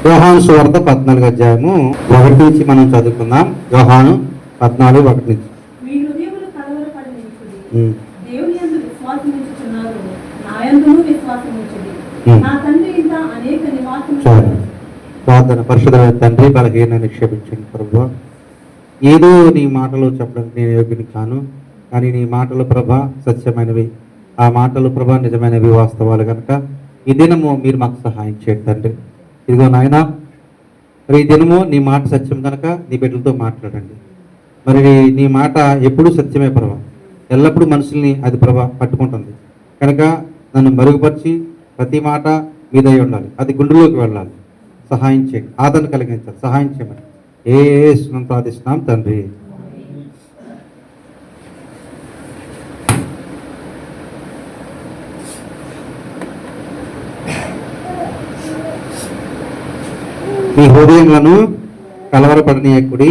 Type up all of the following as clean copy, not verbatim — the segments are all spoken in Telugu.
యోహాను సువార్త 14 అధ్యాయము 1 నుంచి మనం చదువుకుందాం. యోహాను 14:1 నుంచి. మీ హృదయములు కలవరపడనివ్వకుడి. ఉమ్. దేవుని యందు విశ్వాసముంచుచున్నారు, నా యందును విశ్వాసముంచుడి. నా తండ్రి ఇంట అనేక నివాసములు చాలు. కలవు. ప్రార్థన. పరిశుద్ధమైన తండ్రి, బలహీనని క్షమించండి ప్రభువా. ఏదో నీ మాటలు చెప్పడానికి నేను యోగ్యుని కాను, కానీ నీ మాటలు ప్రభా సత్యమైనవి, ఆ మాటలు ప్రభా నిజమైనవి, వాస్తవాలు కనుక ఈ దినము మీరు మాకు సహాయం చేయండి తండ్రి. ఇదిగో నాయన, మరి ఈ దినము నీ మాట సత్యం కనుక నీ బిడ్డలతో మాట్లాడండి. మరి నీ మాట ఎప్పుడూ సత్యమే ప్రభా, ఎల్లప్పుడూ మనుషుల్ని అది ప్రభా పట్టుకుంటుంది కనుక నన్ను మరుగుపరిచి ప్రతి మాట మీదై ఉండాలి, అది గుండెలోకి వెళ్ళాలి. సహాయం చేయండి, ఆదరణ కలిగించాలి, సహాయం చేయమని యేసునామమున ప్రార్థిస్తున్నాం తండ్రి. మీ హృదయములను కలవరపడనీయకుడి,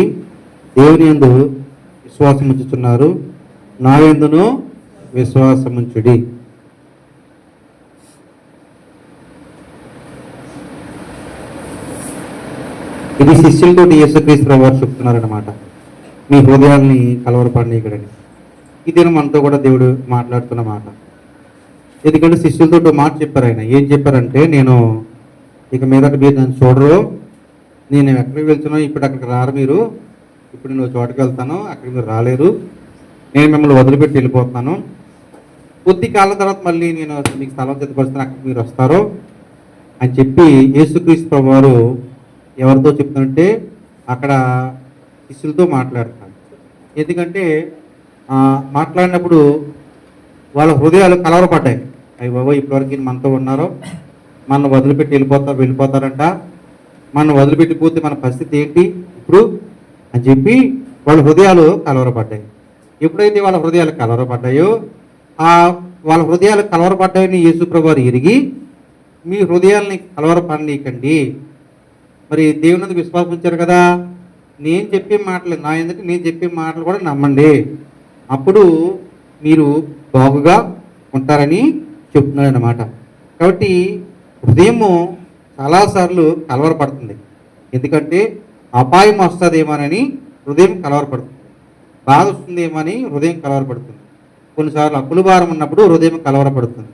దేవుని యందు విశ్వాసముంచుచున్నారు, నా యందును విశ్వాసముంచుడి. ఇది శిష్యులతోటి యేసుక్రీస్తు వారు చెప్తున్నారన్నమాట, మీ హృదయాల్ని కలవరపడనీయకుడని. ఈ దినం మనతో కూడా దేవుడు మాట్లాడుతున్న మాట. ఎందుకంటే శిష్యులతో మాట చెప్పారు. ఆయన ఏం చెప్పారంటే, నేను ఇక మీదట మీరు నన్ను చూడరు, నేను ఎక్కడికి వెళ్తున్నాను ఇప్పుడు అక్కడికి రారు మీరు, ఇప్పుడు నేను చోటకి వెళ్తాను అక్కడికి మీరు రాలేరు, నేను మిమ్మల్ని వదిలిపెట్టి వెళ్ళిపోతాను, కొద్ది కాలం తర్వాత మళ్ళీ నేను మీకు స్థలం సిద్ధపరుస్తాను, అక్కడికి మీరు వస్తారు అని చెప్పి యేసుక్రీస్తు ప్రభువారు ఎవరితో చెప్తానంటే అక్కడ శిష్యులతో మాట్లాడుతాను. ఎందుకంటే మాట్లాడినప్పుడు వాళ్ళ హృదయాలు కలవరపడ్డాయి. అయ్యి బాబా, ఇప్పటివరకు మనతో ఉన్నారో, మన వదిలిపెట్టి వెళ్ళిపోతారంట, మనం వదిలిపెట్టిపోతే మన పరిస్థితి ఏంటి ఇప్పుడు అని చెప్పి వాళ్ళ హృదయాలు కలవరపడ్డాయి. ఎప్పుడైతే వాళ్ళ హృదయాలు కలవరపడ్డాయో, వాళ్ళ హృదయాలు కలవరపడ్డాయని యేసు ప్రభువారు ఎరిగి, మీ హృదయాల్ని కలవరపడనీయకండి, మరి దేవుని విశ్వాసం ఉంచారు కదా, నేను చెప్పే మాటలు నా ఎందుకు నేను చెప్పే మాటలు కూడా నమ్మండి, అప్పుడు మీరు బాగుగా ఉంటారని చెప్తున్నాడు అన్నమాట. కాబట్టి హృదయము చాలాసార్లు కలవరపడుతుంది. ఎందుకంటే అపాయం వస్తుందేమోనని హృదయం కలవరపడుతుంది, బాధ వస్తుందేమని హృదయం కలవరపడుతుంది, కొన్నిసార్లు అప్పుల భారం ఉన్నప్పుడు హృదయం కలవరపడుతుంది,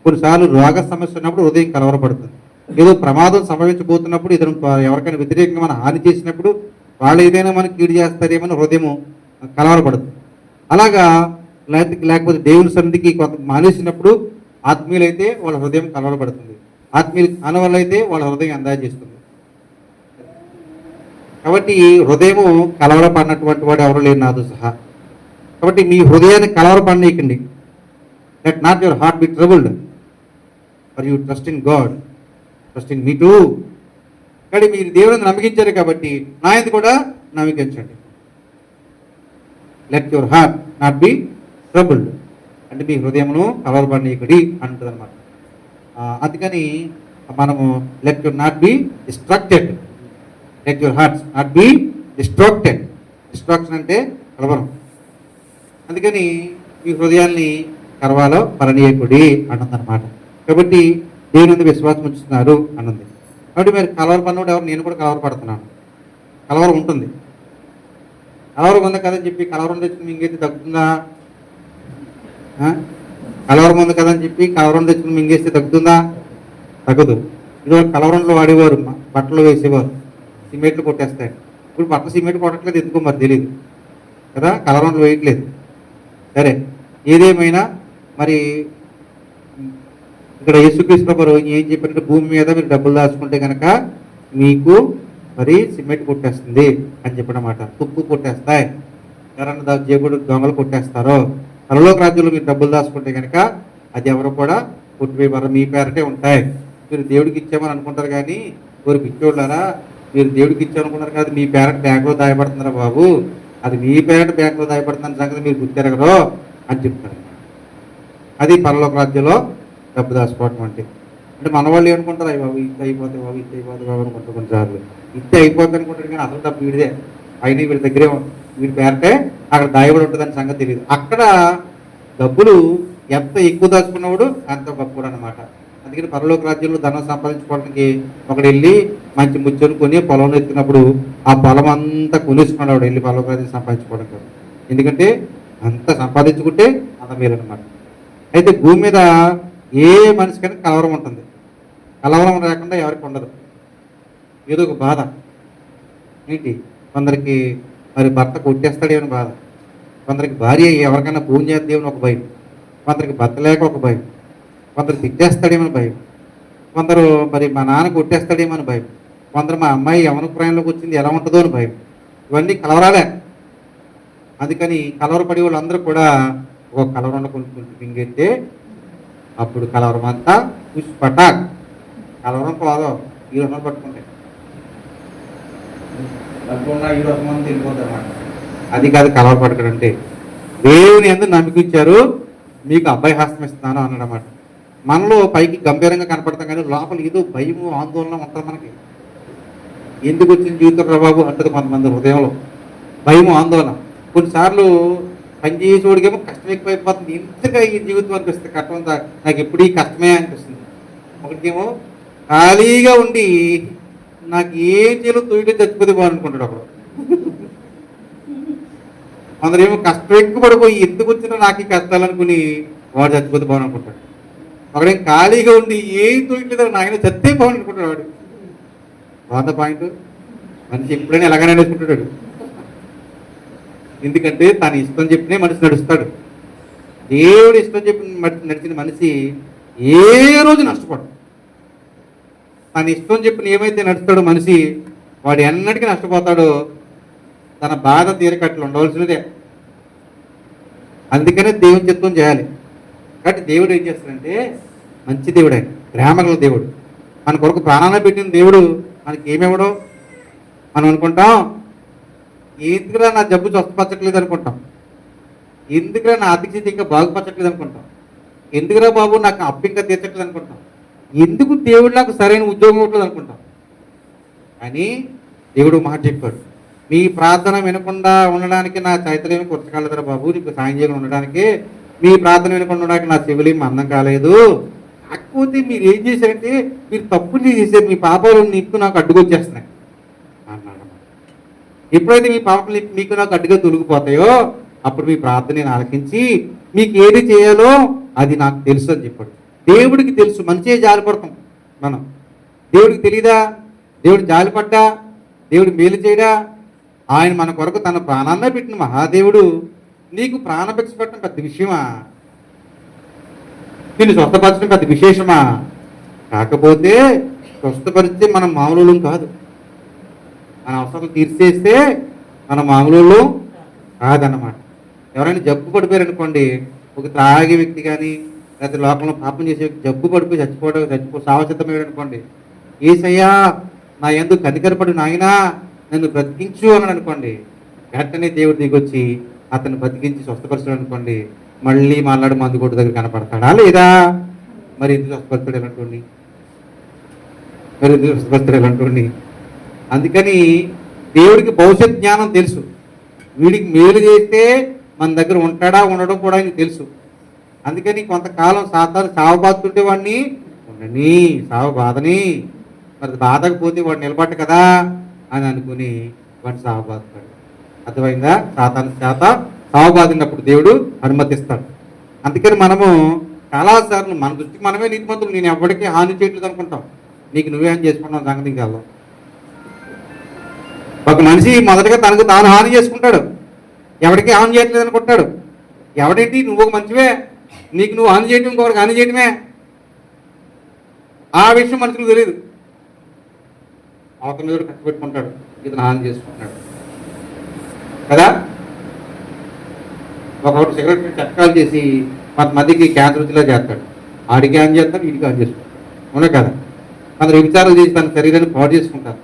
కొన్నిసార్లు రోగ సమస్య ఉన్నప్పుడు హృదయం కలవరపడుతుంది, ఏదో ప్రమాదం సంభవించబోతున్నప్పుడు ఇతను ఎవరికైనా వ్యతిరేకంగా మనం హాని చేసినప్పుడు వాళ్ళు ఏదైనా మనకి కీడు చేస్తారేమని హృదయం కలవరపడుతుంది. అలాగా లేకపోతే దేవుని సన్నిధికి కొంత మానేసినప్పుడు ఆత్మీయులైతే వాళ్ళ హృదయం కలవరపడుతుంది, ఆత్మీయులు కాని వాళ్ళైతే వాళ్ళ హృదయం అందాజ చేస్తుంది. కాబట్టి హృదయము కలవరపడినటువంటి వాడు ఎవరు లేరు నాతో సహా. కాబట్టి మీ హృదయాన్ని కలవరపడనీయకండి. Let not your heart be troubled, for you trust in God, trust in me too. కానీ మీరు దేవుని నమ్మకించారు కాబట్టి నా యందు కూడా నమ్మకించండి. Let your heart not be troubled అంటే మీ హృదయమును కలవరపడనీయకుడి అంటుంది అనమాట. అందుకని మనము let your not be distracted, let your hearts not be distracted. Distraction అంటే కలవరం. అందుకని మీ హృదయాల్ని కలవాలో పడనీయకుడి అన్నదన్నమాట. కాబట్టి దేవుని యందు విశ్వాసం ఉంచుతున్నారు అన్నది. కాబట్టి మీరు కలవరపడినప్పుడు ఎవరు, నేను కూడా కలవరపడుతున్నాను, కలవరం ఉంటుంది. కలవరం ఉంది కదని చెప్పి కలవరం తెచ్చుకుని మింగైతే తగ్గుతుందా? కలవరం ఉంది కదని చెప్పి కలవరం తెచ్చుకుని మింగేస్తే తగ్గుతుందా? తగ్గదు. ఇదివరకు కలవరంలో వాడేవారు, బట్టలు వేసేవారు, సిమెంట్లు కొట్టేస్తాయి. ఇప్పుడు బట్టలు సిమెంట్ కొట్టట్లేదు, ఎందుకో మరి తెలియదు కదా, కలవరంలో వేయట్లేదు. సరే, ఏదేమైనా మరి ఇక్కడ యేసుక్రీస్తు ప్రభువు ఏం చెప్పారంటే, భూమి మీద మీరు డబ్బులు దాచుకుంటే కనుక మీకు మరి సిమెంట్ కొట్టేస్తుంది అని చెప్పనమాట, తుప్పు కొట్టేస్తాయి, ఎవరన్నా జేబుడు దొంగలు కొట్టేస్తారో. పరలోక రాజ్యంలో మీరు డబ్బులు దాచుకుంటే కనుక అది ఎవరు కూడా కొట్టిపోయి మీ పేరటే ఉంటాయి. మీరు దేవుడికి ఇచ్చామని అనుకుంటారు, కానీ ఊరికి ఇచ్చేవాళ్ళారా, మీరు దేవుడికి ఇచ్చామనుకున్నారు కాదు, మీ పేరెంట్ బ్యాంకులో దాయపడుతున్నారా బాబు, అది మీ పేరెంట్ బ్యాంకులో దాయపడుతున్న సంగతి మీరు గుర్తెరగరు అని చెప్తారు. అది పరలోక రాజ్యంలో డబ్బు దాచుకోవటం అంటే మన వాళ్ళు ఏమనుకుంటారు, అయ్యి బాబు ఇది అయిపోతే బాబు, ఇది అయిపోతే బాబు అనుకుంటారు. కొన్నిసార్లు ఇది అయిపోతుంది అనుకుంటారు, కానీ అసలు డబ్బు వీడిదే, అయినా వీడి దగ్గరే వీడి పేరంటే అక్కడ దాయబడి ఉంటుందని సంగతి తెలియదు. అక్కడ డబ్బులు ఎంత ఎక్కువ దాచుకున్నవాడు అంత గొప్పడు అనమాట. అందుకని పరలోక రాజ్యంలో ధనం సంపాదించుకోవడానికి ఒకడు వెళ్ళి మంచి ముచ్చని కొని పొలంలో ఎత్తినప్పుడు ఆ పొలం అంతా కొనేసుకున్నాడు వాడు వెళ్ళి పరలోక రాజ్యం సంపాదించుకోవడానికి. ఎందుకంటే అంత సంపాదించుకుంటే అంత మేలన్నమాట. అయితే భూమి మీద ఏ మనిషికైనా కలవరం ఉంటుంది. కలవరం లేకుండా ఎవరికి ఉండదు. ఏదో ఒక బాధ ఏంటి, కొందరికి మరి భర్త కొట్టేస్తాడేమని బాధ, కొందరికి భార్య ఎవరికైనా ఫోన్ చేద్దామని ఒక భయం, కొందరికి భర్త లేక ఒక భయం, కొందరు తిట్టేస్తాడేమని భయం, కొందరు మరి మా నాన్న కొట్టేస్తాడేమని భయం, కొందరు మా అమ్మాయి యవన ప్రాయంలోకి వచ్చింది ఎలా ఉంటుందో అని భయం. ఇవన్నీ కలవరాలే. అందుకని కలవరపడే వాళ్ళందరూ కూడా ఒక కలవరంలో కొంచెం పింగెత్తే అప్పుడు కలవరం అంతా పుష్పటాక్. కలవరం పోదాం ఈ రోజున పట్టుకుంటే డబ్బున్న ఈ రోజు మంది వెళ్ళిపోతారు అన్నమాట. అది కాదు కలవరపడకడం అంటే. దేవుని ఎందుకు నమ్మికించారు, మీకు అబ్బాయి హస్తం ఇస్తున్నాను అన్నమాట. మనలో పైకి గంభీరంగా కనపడతాం కానీ లోపల ఏదో భయము ఆందోళన ఉంటుంది మనకి. ఎందుకు వచ్చిన జీవితం ప్రభావం అంటది కొంతమంది హృదయంలో, భయము ఆందోళన. కొన్నిసార్లు పనిచేసేవాడికేమో కష్టం ఎక్కువైపోతుంది. ఇంతగా ఈ జీవితం అనిపిస్తుంది, కష్టం నాకు ఎప్పుడు ఈ కష్టమే అనిపిస్తుంది. ఒకటికేమో ఖాళీగా ఉండి నాకు ఏం చేయాలో తొయ్యడం చచ్చిపోతే బాగునుకుంటాడు ఒకడు. కొందరేమో కష్టం ఎక్కువ పడిపోయి ఎందుకు వచ్చినా నాకు ఈ కష్టాలు అనుకుని వాడు చచ్చిపోతే బాగునుకుంటాడు. ఒకడేం ఖాళీగా ఉండి ఏం తొయ్యట్లేదు నాయన చస్తే బాగునుకుంటాడు వాడు. వంద పాయింట్ మనిషి ఎప్పుడైనా ఎలాగైనా నేర్చుకుంటాడు. ఎందుకంటే తన ఇష్టం చెప్పినే మనిషి నడుస్తాడు. దేవుడు ఇష్టం చెప్పిన నడిచిన మనిషి ఏ రోజు నష్టపడు. తన ఇష్టం చెప్పిన ఏమైతే నడుస్తాడో మనిషి వాడు ఎన్నటికీ నష్టపోతాడో. తన బాధ తీరకట్లు ఉండవలసినదే. అందుకనే దేవుని చిత్తం చేయాలి. కాబట్టి దేవుడు ఏం చేస్తాడంటే మంచి దేవుడు, ఆయన ప్రేమగల దేవుడు. మన కొరకు ప్రాణాన్ని పెట్టిన దేవుడు మనకి ఏమివ్వడో మనం అనుకుంటాం. ఎందుకురా నా జబ్బు స్వస్థపరచట్లేదు అనుకుంటాం, ఎందుకురా నా ఆర్థిక స్థితి ఇంకా బాగుపరచట్లేదు అనుకుంటాం, ఎందుకురా బాబు నాకు అప్పు ఇంకా తీర్చట్లేదు అనుకుంటాం, ఎందుకు దేవుడు నాకు సరైన ఉద్యోగం ఇవ్వట్లేదు అనుకుంటాం. కానీ దేవుడు మాట చెప్పాడు, మీ ప్రార్థన వినకుండా ఉండడానికి నా చైతన్యం కూర్చగలదురా బాబు, నీకు సాయం చేయకుండా ఉండడానికి, మీ ప్రార్థన వినకుండా ఉండడానికి నా చెవులేం అందం కాలేదు. కాకపోతే మీరు ఏం చేశారంటే మీరు తప్పులు చేశారు, మీ పాపాలు నీకు నాకు అడ్డుకొచ్చేస్తున్నాయి అన్నాడు. ఎప్పుడైతే మీ పాపలు మీకు నాకు అడ్డుగా తొలగిపోతాయో అప్పుడు మీ ప్రార్థన నేను ఆలకించి మీకు ఏది చేయాలో అది నాకు తెలుసు అని చెప్పాడు. దేవుడికి తెలుసు, మంచిగా జాలిపడతాం మనం. దేవుడికి తెలీదా? దేవుడు జాలిపడ్డా, దేవుడు మేలు చేయడా? ఆయన మన కొరకు తన ప్రాణాన్నే పెట్టిన మహాదేవుడు నీకు ప్రాణభిక్ష పెట్టడం పెద్ద విషయమా? నిన్ను స్వస్థపరచడం పెద్ద విశేషమా? కాకపోతే స్వస్థపరిస్తే మనం మామూలు కాదు. మన అవసరం తీర్చేస్తే మన మామూలు కాదన్నమాట. ఎవరైనా జబ్బు పడిపోయారనుకోండి, ఒక త్రాగే వ్యక్తి కానీ లేకపోతే లోకంలో పాపం చేసే వ్యక్తి జబ్బు పడిపోయి సావసిద్ధమయ్యాడు అనుకోండి, ఏసయ్యా నా ఎందుకు కనికరపడి నాయనా నన్ను బ్రతికించు అన్నాడు అనుకోండి, వెంటనే దేవుడు దిగొచ్చి అతను బ్రతికించి స్వస్థపరచాడు అనుకోండి, మళ్ళీ మాట్లాడు మందు కొట్టు దగ్గర కనపడతాడా లేదా? మరి ఎందుకు స్వస్థపరచాడు ఎలాంటి మరి ఎందుకు స్వస్థపరచాడు ఎలాంటి? అందుకని దేవుడికి భవిష్యత్ జ్ఞానం తెలుసు. వీడికి మేలు చేస్తే మన దగ్గర ఉంటాడా ఉండడం కూడా ఆయనకు తెలుసు. అందుకని కొంతకాలం సావబాదుతుంటే వాడిని ఉండని సావబాధని, మరి బాధకపోతే వాడు నిలబడ్డ కదా అని అనుకుని వాడిని సావబాదుతాడు. అర్థమైందా? సాతాను చేత సావబాదినప్పుడు దేవుడు అనుమతిస్తాడు. అందుకని మనము చాలాసార్లు మన దృష్టికి మనమే నీతిమంతులు, నేను ఎవరికి హాని చేయట్లేదు అనుకుంటాం. నీకు నువ్వే హాని చేసుకుంటావు సంగతి కాదు. ఒక మనిషి మొదటగా తనకు తాను హాని చేసుకుంటాడు, ఎవరికి హాని చేయట్లేదు అనుకుంటాడు. ఎవడేంటి నువ్వు ఒక మంచివే, నీకు నువ్వు హాని చేయటం ఇంకొకరికి హాని చేయటమే. ఆ విషయం మనుషులకు తెలియదు. అవతల మీద కష్టపెట్టుకుంటాడు, ఇతను హాని చేసుకుంటాడు కదా. ఒకటి సిగరెట్ చట్టాలు చేసి కొంతమందికి క్యాన్సర్ వచ్చేలా చేస్తాడు. ఆడికి హాని చేస్తాడు, వీడికి హాని చేసుకుంటాడు. అవునా కదా? కొందరు విచారాలు చేసి తన శరీరాన్ని పాడు చేసుకుంటారు.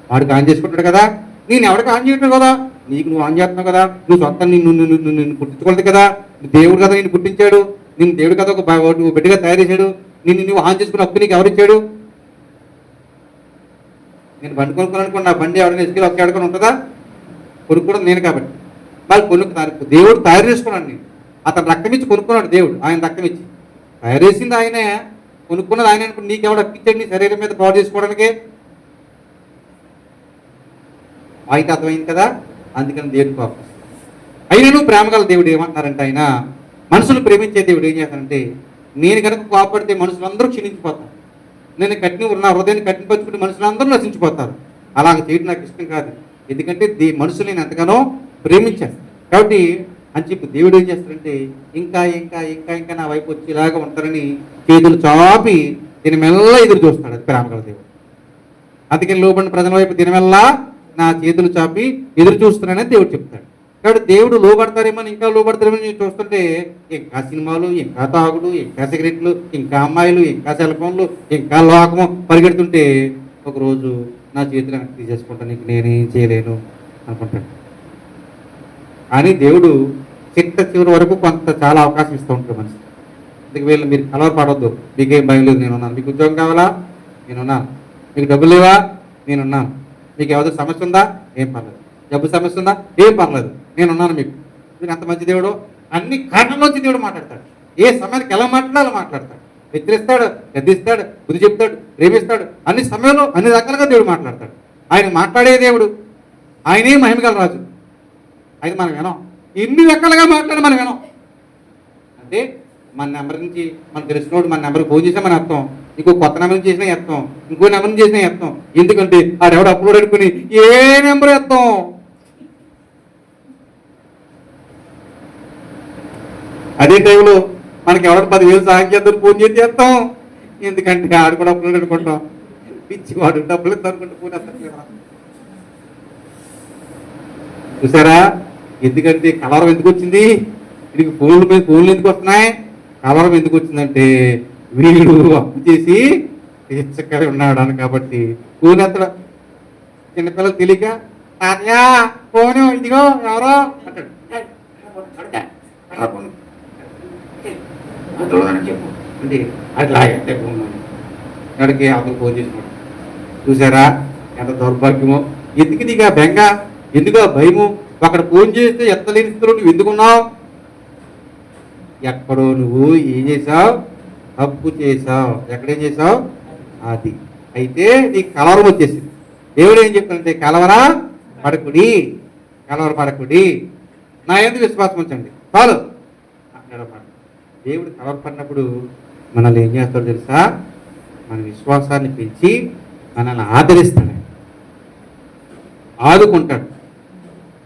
వాడికి ఆన్ చేసుకుంటాడు కదా, నేను ఎవరికి ఆన్ చేయటం కదా, నీకు నువ్వు ఆన్ చేస్తున్నావు కదా, నువ్వు సొంతం నిన్ను పుట్టించుకోలేదు కదా, దేవుడు కదా నిన్ను పుట్టించాడు, నిన్ను దేవుడు కదా ఒక బిడ్డగా తయారు చేశాడు, నువ్వు ఆన్ చేసుకున్న అప్పు నీకు ఎవరిచ్చాడు? నేను బండి కొనుక్కోవాలనుకోండి, నా బండి ఎవరైనా ఇసుకలు ఒక్క ఆడుకొని ఉంటుందా? కొనుక్కోవడం నేను కాబట్టి. వాళ్ళు దేవుడు తయారు చేసుకున్నాడు. నేను అతను రక్తం ఇచ్చి కొనుక్కున్నాడు దేవుడు, ఆయన రక్తం ఇచ్చి తయారు చేసింది ఆయనే. కొనుక్కున్నది ఆయన అనుకుని నీకెవడు అప్పించండి నీ శరీరం మీద పాడు చేసుకోవడానికే. అయితే అర్థమైంది కదా, అందుకని దేవుని కోపం. అయినను ప్రేమ గల దేవుడు ఏమంటున్నారంటే, ఆయన మనుషులు ప్రేమించే దేవుడు ఏం చేస్తారంటే, నేను కనుక కోపడితే మనుషులందరూ క్షీణించిపోతారు, నేను నా హృదయాన్ని కట్టిపరుచుకుంటే మనుషులందరూ నశించిపోతారు. అలాగ చేయడం నాకు ఇష్టం కాదు, ఎందుకంటే మనుషులు నేను ఎంతగానో ప్రేమించాను కాబట్టి అని చెప్పి దేవుడు ఏం చేస్తారంటే, ఇంకా ఇంకా ఇంకా ఇంకా నా వైపు వచ్చేలాగా ఉంటారని చేతులు చాపి దీని మెల్ల ఎదురు చూస్తాడు. అది ప్రేమ గల దేవుడు. అందుకని లోబడిన ప్రజల వైపు దినమెల్లా నా చేతులు చాపి ఎదురు చూస్తున్నానని దేవుడు చెప్తాడు. కాబట్టి దేవుడు లోబడతారేమో ఇంకా లోబడతారేమో నేను చూస్తుంటే ఇంకా సినిమాలు, ఇంకా తాగుడు, ఇంకా సిగరెట్లు, ఇంకా అమ్మాయిలు, ఇంకా సెల్ ఫోన్లు, ఇంకా లోకము పరిగెడుతుంటే ఒకరోజు నా చేతులు వెనక్కి తీసేసుకుంటాను, నీకు నేనేం చేయలేను అనుకుంటాడు. కానీ దేవుడు చివరి వరకు కొంత చాలా అవకాశం ఇస్తూ ఉంటాడు మనిషి. అందుకే వీళ్ళు మీరు కలవరపడవద్దు, మీకేం భయం లేదు, నేనున్నాను. మీకు ఉద్యోగం కావాలా, నేనున్నాను. మీకు డబ్బులు లేవా, నేనున్నాను. మీకు ఏదో సమస్య ఉందా, ఏం పర్లేదు. డబ్బు సమస్య ఉందా, ఏం పర్లేదు, నేనున్నాను. మీకు అంత మంచి దేవుడు. అన్ని కారణంలోంచి దేవుడు మాట్లాడతాడు. ఏ సమయానికి ఎలా మాట్లాడాలో మాట్లాడతాడు. హెచ్చరిస్తాడు, గద్దిస్తాడు, బుద్ధి చెప్తాడు, ప్రేమిస్తాడు. అన్ని సమయంలో అన్ని రకాలుగా దేవుడు మాట్లాడతాడు. ఆయన మాట్లాడే దేవుడు, ఆయనే మహిమగల రాజు. అయితే మనం వినం, ఎన్ని రకాలుగా మాట్లాడి మనం వినం. అంటే మన నెంబర్ నుంచి మనకు తెలిసినోడు మన నెంబర్కి ఫోన్ చేసినా మన అర్థం, ఇంకో కొత్త నెంబర్ నుంచి చేసినా ఎత్తాం, ఇంకో నెంబర్ నుంచి చేసినా ఎత్తాం. ఎందుకంటే ఆడెవడు అప్లోడ్ అనుకుని ఏ నెంబర్ ఎత్తాం. అదే టైంలో మనకి ఎవరైనా 10,000 సాయం చేద్దాం ఫోన్ చేసి చేస్తాం. ఎందుకంటే ఆడు కూడా అప్లోడ్ అనుకుంటాం, పిచ్చి వాడు డబ్బులు ఇద్దాం అనుకుంటే ఫోన్ ఎత్తాం. చూసారా, ఎందుకంటే కలవరం ఎందుకు వచ్చింది? వీడికి ఫోన్ల మీద ఫోన్లు ఎందుకు వస్తున్నాయి? కలవరం ఎందుకు వచ్చిందంటే వీడు అప్పు చేసి ఇచ్చక్కడే ఉన్నాడు అని. కాబట్టి ఫోన్ ఎత్తడం చిన్నపిల్లలు తెలియక తాతయ్య ఫోను ఇదిగో ఎవరో అంటాడు. చెప్పు అంటే అట్లా ఎక్కడికి అతను ఫోన్ చేసినాడు. చూసారా ఎంత దౌర్భాగ్యమో. ఎందుకు నీకు ఆ బెంగ, ఎందుకు ఆ భయము? అక్కడ ఫోన్ చేస్తే ఎత్తలేని స్థితిలో నువ్వు ఎందుకున్నావు? ఎక్కడో నువ్వు ఏం చేసావు? తప్పు చేసావు. ఎక్కడేం చేసావు? అది అయితే నీకు కలవరం వచ్చేసింది. దేవుడు ఏం చెప్తాడంటే, కలవర పడకుడి, నా ఎందుకు విశ్వాసం ఉంచండి చాలు అంటాడన్నమాట. దేవుడు కలవరపడినప్పుడు మనల్ని ఏం చేస్తాడో తెలుసా? మన విశ్వాసాన్ని పెంచి మనల్ని ఆదరిస్తాడు, ఆదుకుంటాడు.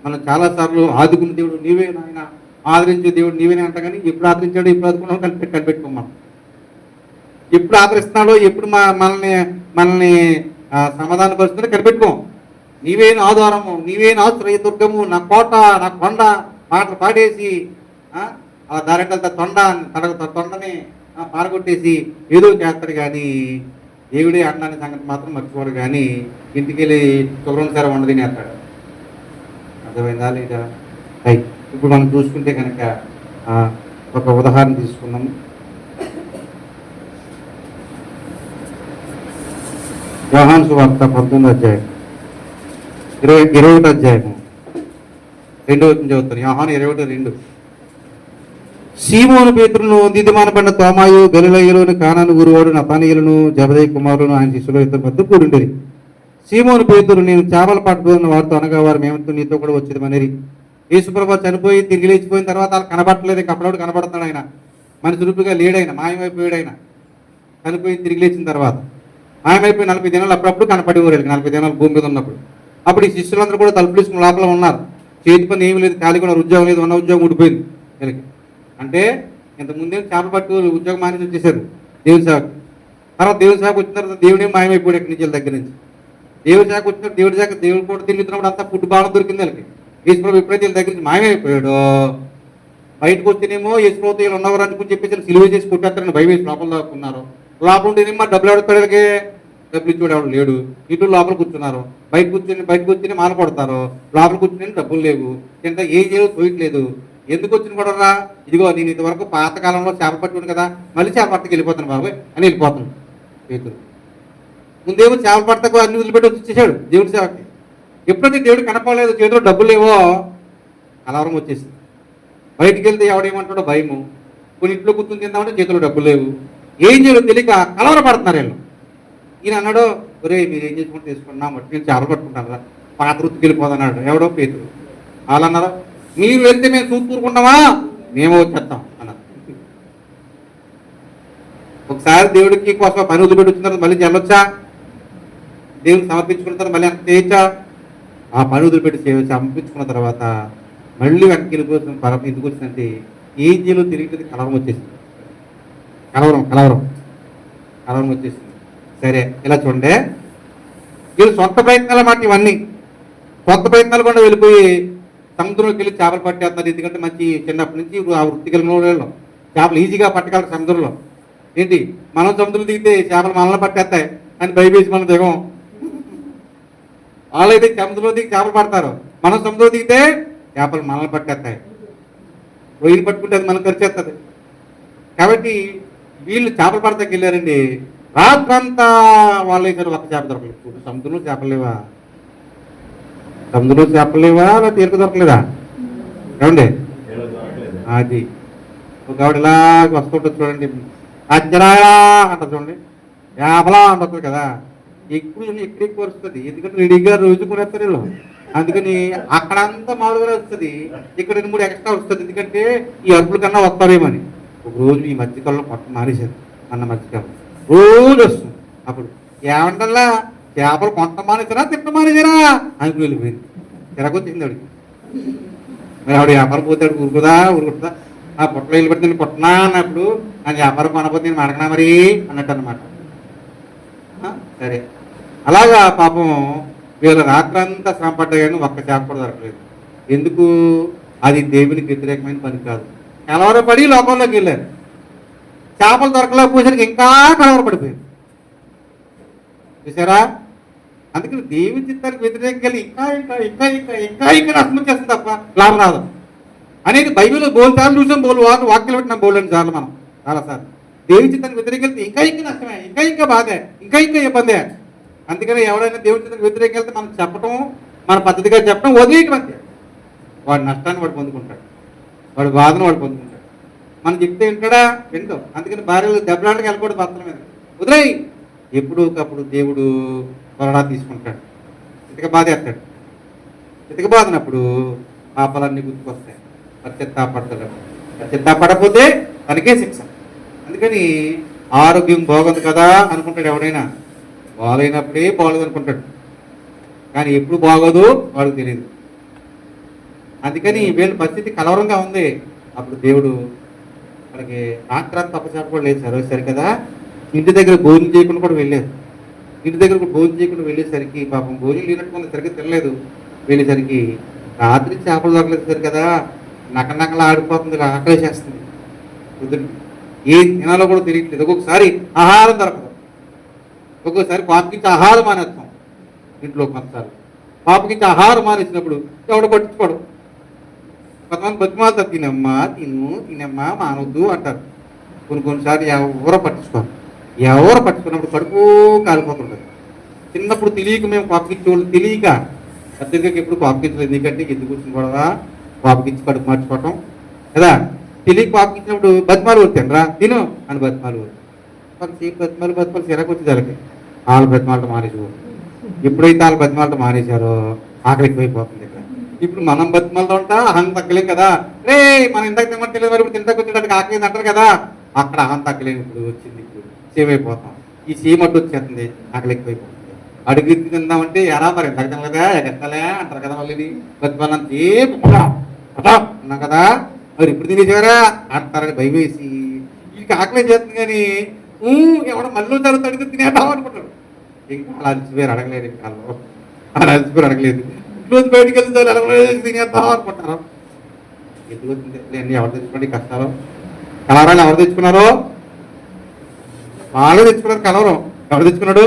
మనం చాలాసార్లు ఆదుకున్న దేవుడు నీవే నాయన, ఆదరించే దేవుడు నీవేనే అంట. కానీ ఎప్పుడు ఆదరించాడో, ఎప్పుడు ఆదుకున్నాడో కనిపెట్టుకోం. మనం ఎప్పుడు ఆదరిస్తున్నాడో, ఎప్పుడు మనల్ని సమాధానపరుస్తున్నాడో కనిపెట్టుకోం. నీవే నా ఆధారము, నీవే నా ఆశ్రయ దుర్గము, నా కోట, నా కొండ పాటలు పాడేసి అలా దారెంటలతో తొండని పారగొట్టేసి ఏదో చేస్తాడు. కానీ దేవుడే అన్నాని సంగతి మాత్రం మర్చిపోడు. కానీ ఇంటికి వెళ్ళి శుభ్రం సరే వండది నేస్తాడు. అర్థమైందా లేదా? ఇప్పుడు మనం చూసుకుంటే కనుక ఒక ఉదాహరణ తీసుకున్నాము. యోహాను సువార్త 19వ అధ్యాయం 21వ అధ్యాయము 2వ వచనం చదువుతాను. యోహాను 21:2. సీమోను పేతురును, దిదిమానబడిన తోమాయు, గలిలయలోని కానాను ఊరువాడు నతానీయులను, జబదయి కుమారులను ఆయన శిష్యులు ఇద్దరు మధ్య కూడిండేది. సీమోను పేతురు, నేను చేపలు పట్టుకున్న వారితో అనగా వారు మేమంతా నీతో కూడా వచ్చేది మనేరి. యేసుప్రభు చనిపోయి తిరిగి లేచిపోయిన తర్వాత వాళ్ళు కనబడట్లేదు. అప్పుడప్పుడు కనబడుతున్నాడు ఆయన, మనిషి రూపుగా లేడైనా, మాయమైపోయాడు ఆయన. చనిపోయి తిరిగి లేచిన తర్వాత మాయమైపోయి 40 దినాలు అప్పుడప్పుడు కనపడేవారు. 40 దినాలు భూమి మీద ఉన్నప్పుడు. అప్పుడు ఈ శిష్యులందరూ కూడా తలుపులు తీసుకుని లోపల ఉన్నారు. చేతి పని ఏమి లేదు, ఖాళీ కూడా ఉద్యోగం లేదు, ఉన్న ఉద్యోగం ఊడిపోయింది వీళ్ళకి. అంటే ఇంతకుముందే చేపలు పట్టు ఉద్యోగం మానేసి వచ్చేసారు దేవుని సేవకు. తర్వాత దేవుని సేవకు వచ్చిన తర్వాత దేవుడే మాయమైపోయాడు ఎక్కడి నుంచి దగ్గర నుంచి. దేవుడి శాఖ వచ్చినప్పుడు దేవుడి కూడా తిరుగుతున్నప్పుడు అంతా ఫుడ్ బాగా దొరికింది వాళ్ళకి. యేసుప్రభు ఎప్పుడైతే వీళ్ళ దగ్గర నుంచి మాయమైపోయాడో, బయటకు వస్తేనేమో యేసుప్రభుతో వీళ్ళు ఉన్నవారు అనుకుని చెప్పేసి సిలువ చేసి కొట్టేస్తారని భయం వేసి లోపల దాక్కున్నారు. లోపల ఉంటేనేమో డబ్బులు ఎవడతాడు, వీళ్ళకి డబ్బులు ఇచ్చేవాడు ఎవడు లేడు. ఇటు లోపల కూర్చున్నారు. బయటకు వచ్చి మాల కొడతారు. లోపల కూర్చుని డబ్బులు లేవు, ఇంకా ఏం చేయాలో తోయట్లేదు. ఎందుకు వచ్చిన కూడా ఇదిగో నేను ఇంతవరకు పాతకాలంలో చేప పట్టుకుని కదా, మళ్ళీ చేప పట్టకి వెళ్ళిపోతాను బాబాయ్ అని వెళ్ళిపోతున్నాను. పేతురు ముందేమో చేపల పట్టకు అన్ని వదిలిపెట్టి వచ్చేసాడు దేవుడి సేవకి. ఎప్పుడైతే దేవుడు కనపడలేదు, చేతిలో డబ్బులు లేవో కలవరం వచ్చేసింది. బయటికి వెళ్తే ఎవడేమంటాడో భయము. కొన్ని ఇంట్లో కూర్చొని తిందామంటే చేతిలో డబ్బులు లేవు. ఏం చేయాలో తెలియక కలవరపడుతున్నారు వీళ్ళు. ఈయన అన్నాడు, ఒరే మీరు ఏం చేసుకుంటే తీసుకున్నా మట్టి నుంచి చేపలు పట్టుకుంటారా, పాత వృత్తికి వెళ్ళిపోదన్నాడు. ఎవడో పేతురు. వాళ్ళు అన్నారు, మీరు వెళ్తే మేము చూసుకుంటామా, మేము వచ్చేస్తాం అన్నారు. ఒకసారి దేవుడికి కోసం పని వదిలిపెట్టి వచ్చిన తర్వాత మళ్ళీ వెళ్ళొచ్చా, దేవుడికి సమర్పించుకున్న తర్వాత మళ్ళీ అంత చేయొచ్చా? ఆ పని వదిలిపెట్టి సమర్పించుకున్న తర్వాత మళ్ళీ వెనక్కి వెళ్ళిపోతున్న పరం ఎందుకు వచ్చిందంటే ఏం చేయాలో తిరిగి కలవరం వచ్చేసింది. కలవరం వచ్చేసింది. సరే ఇలా చూడండి, వీళ్ళు సొంత ప్రయత్నాల మాట ఇవన్నీ సొంత ప్రయత్నాలు కూడా వెళ్ళిపోయి సముద్రంలోకి వెళ్ళి చేపలు పట్టేస్తున్నారు. ఎందుకంటే మంచి చిన్నప్పటి నుంచి ఆ వృత్తి కలిగిన వాళ్ళు చేపలు ఈజీగా పట్టగలరు సముద్రంలో. ఏంటి మనం సముద్రం దిగితే చేపలు మనల్ని పట్టేస్తాయి అని భయపేసి మనం దిగం. వాళ్ళైతే సముద్రంలో దిగి చేపలు పడతారు, మనం సముద్రంలో దిగితే చేపలు మనల్ని పట్టేస్తాయి. రొయ్యలు పట్టుకుంటే అది మనకు ఖర్చు చేస్తుంది. కాబట్టి వీళ్ళు చేపలు పడతాకి వెళ్ళారండి. రాత్రంతా వాళ్ళు వేసారు, ఒక్క చేప దొరకలేదు. సముద్రంలో చేపలు లేవా, లేదా తీరిక దొరకలేదా? ఏమండి అది ఒక ఆవిడ ఇలాగ వస్తుంటుంది చూడండి, అజ్జరాయా అంటారు చూడండి, చేపలా అంటుంది కదా. ఎక్కువ వస్తుంది, ఎందుకంటే రెడీగా రోజు కొనేస్తారు వీళ్ళు. అందుకని అక్కడంతా మామూలుగా వస్తుంది, ఇక్కడ 2-3 ఎక్స్ట్రా వస్తుంది. ఎందుకంటే ఈ అప్పుల కన్నా వస్తారేమని. ఒక రోజు ఈ మధ్యకాలంలో పట్టు మానేశారు, అన్న మధ్యకాలం రోజు వస్తుంది. అప్పుడు ఏమంటల్లా చేపలు కొంత మానేసారా తింట మానేసారా అని వెళ్ళిపోయింది. తిరగొచ్చింది ఆవిడకి. మరి ఆవిడ వ్యాపారం పోతాడు ఊరుకుదా ఆ పొట్టలో వెళ్ళి పెడితే నేను కొట్టనా అన్నప్పుడు నా వ్యాపారం కొనపోతే నేను అడగనా మరి అన్నట్టు అనమాట. సరే అలాగా పాపం వీళ్ళ రాత్రంతా శ్రమ పడ్డా కానీ ఒక్క చేప కూడా దొరకలేదు. ఎందుకు? అది దేవునికి వ్యతిరేకమైన పని కాదు. కలవరపడి లోకంలోకి వెళ్ళారు. చేపలు దొరకలేకపోయేసరికి ఇంకా కలవరపడిపోయారు. చూసారా? అందుకని దేవుని చిత్తానికి వ్యతిరేకంగా వెళ్ళి ఇంకా ఇంకా ఇంకా ఇంకా ఇంకా ఇంకా నష్టం చేస్తుంది తప్ప లాభం రాదు అనేది బైబిల్లో బోల్తాను చూసాం. వాక్యాలు పెట్టిన బోల్ని సార్లు మనం చాలాసార్లు. దేవుని చిత్తానికి వ్యతిరేకంగా వెళ్తే ఇంకా ఇంకా నష్టమే, ఇంకా ఇంకా బాధే, ఇంకా ఇంకా ఇబ్బందే. అందుకని ఎవరైనా దేవుని చిత్తానికి వ్యతిరేకంగా వెళ్తే మనం చెప్పడం, మన పద్ధతిగా చెప్పడం వదిలేయటం అంతే. వాడి నష్టాన్ని వాడు పొందుకుంటాడు, వాడి బాధను వాడు పొందుకుంటాడు. మనం చెప్తే వింటాడా? వింటాం. అందుకని భార్యలు దెబ్బలాటకి వెళ్ళకూడదు భర్తల మీద, వదిలేయి. ఎప్పుడు ఒకప్పుడు దేవుడు త్వరగా తీసుకుంటాడు, ఇటుక బాధేస్తాడు. ఇటుక బాధినప్పుడు పాపాలన్నీ గుర్తుకొస్తాయి. పశ్చాత్తాపడతాడు. పశ్చాత్తాపడకపోతే తనకే శిక్ష. అందుకని ఆరోగ్యం బాగుంది కదా అనుకుంటాడు ఎవడైనా, బాగైనప్పుడే బాగోదు అనుకుంటాడు. కానీ ఎప్పుడు బాగోదు వాడికి తెలియదు. అందుకని వీళ్ళ పరిస్థితి కలవరంగా ఉంది. అప్పుడు దేవుడు మనకి రాత్రాంత అపచాప కూడా లేదు సరే కదా. ఇంటి దగ్గర భోజనం చేయకుండా కూడా వెళ్ళారు. ఇంటి దగ్గర భోజనం చేయకుండా వెళ్ళేసరికి పాపం భోజనం లేనట్టు సరిగ్గా తినలేదు. వెళ్ళేసరికి రాత్రి చేపలు దొరకలేదు సరి కదా, నకనకలా ఆడిపోతుంది, ఆకలేసేస్తుంది. కుదిరి ఏం తినాలో కూడా తెలియట్లేదు. ఒక్కొక్కసారి ఆహారం దొరకదు, ఒక్కొక్కసారి పాపకించి ఆహారం మానేస్తాం. ఇంట్లో కొంతసార్లు పాపకించి ఆహారం మానేసినప్పుడు ఎవడ పట్టించుకోవడం. కొంతమంది బతిమాలతారు, తినమ్మా మానవద్దు అంటారు. కొన్నిసార్లు ఎవరో పట్టించుకున్నప్పుడు కడుపు కాలిపోతుంటుంది. చిన్నప్పుడు తెలియక మేము పాపకించేవాళ్ళు, తెలియక పెద్దగా ఎప్పుడు పాపకించలేదు. ఎందుకంటే ఎందుకు వచ్చిన కూడా పాపకించి కడుపు మార్చుకోవటం కదా. తెలియక పాపకించినప్పుడు బతిమాలు తినరా తిను అని బతిమాలు బతిమాలు సిరకు వచ్చి జరగదు. వాళ్ళ బతిమాలతో మానేసేవారు. ఎప్పుడైతే వాళ్ళ బతిమాలతో మానేశారో ఆకలి ఎక్కువైపోతుంది. ఇక్కడ ఇప్పుడు మనం బతిమాలతో ఉంటా అహం తగ్గలేం కదా. రే మనం ఇంతకు తినమని తెలియదు, మరి ఇప్పుడు తింటకు వచ్చేటట్టు ఆకలి అంటారు కదా. అక్కడ అహం తగ్గలేము. ఇప్పుడు వచ్చింది, ఇప్పుడు సేవ్ అయిపోతాం. ఈ సేమ్ అడ్డు వచ్చేస్తుంది, ఆకలి ఎక్కువైపోతుంది. అడుగు తిందామంటే ఎరా మరి ఎంత కదా ఎగెత్తాలే అంటారు కదా. మళ్ళీ బతిమాలంత అన్నాం కదా, మరి ఇప్పుడు తినేసారా అంటారని భయం వేసి వీళ్ళకి ఆకలి చేస్తుంది. కానీ ఎవడో మళ్ళీ జరుగుతాడు తినేద్దాం అనుకుంటాడు. ఇంకా అలా అలసిపోయారు, అడగలేదు. ఇంకా అలా అలసిపోయారు, అడగలేదు. రోజు బయటకు వెళ్తే అడగలేదు, తినేద్దాం అనుకుంటారు. ఎందుకు వచ్చింది? ఎవరు తెచ్చుకోండి కష్టాలు? కలవరాలు ఎవరు తెచ్చుకున్నారో వాళ్ళు తెచ్చుకున్నారు. కలవరం ఎవరు తెచ్చుకున్నాడు?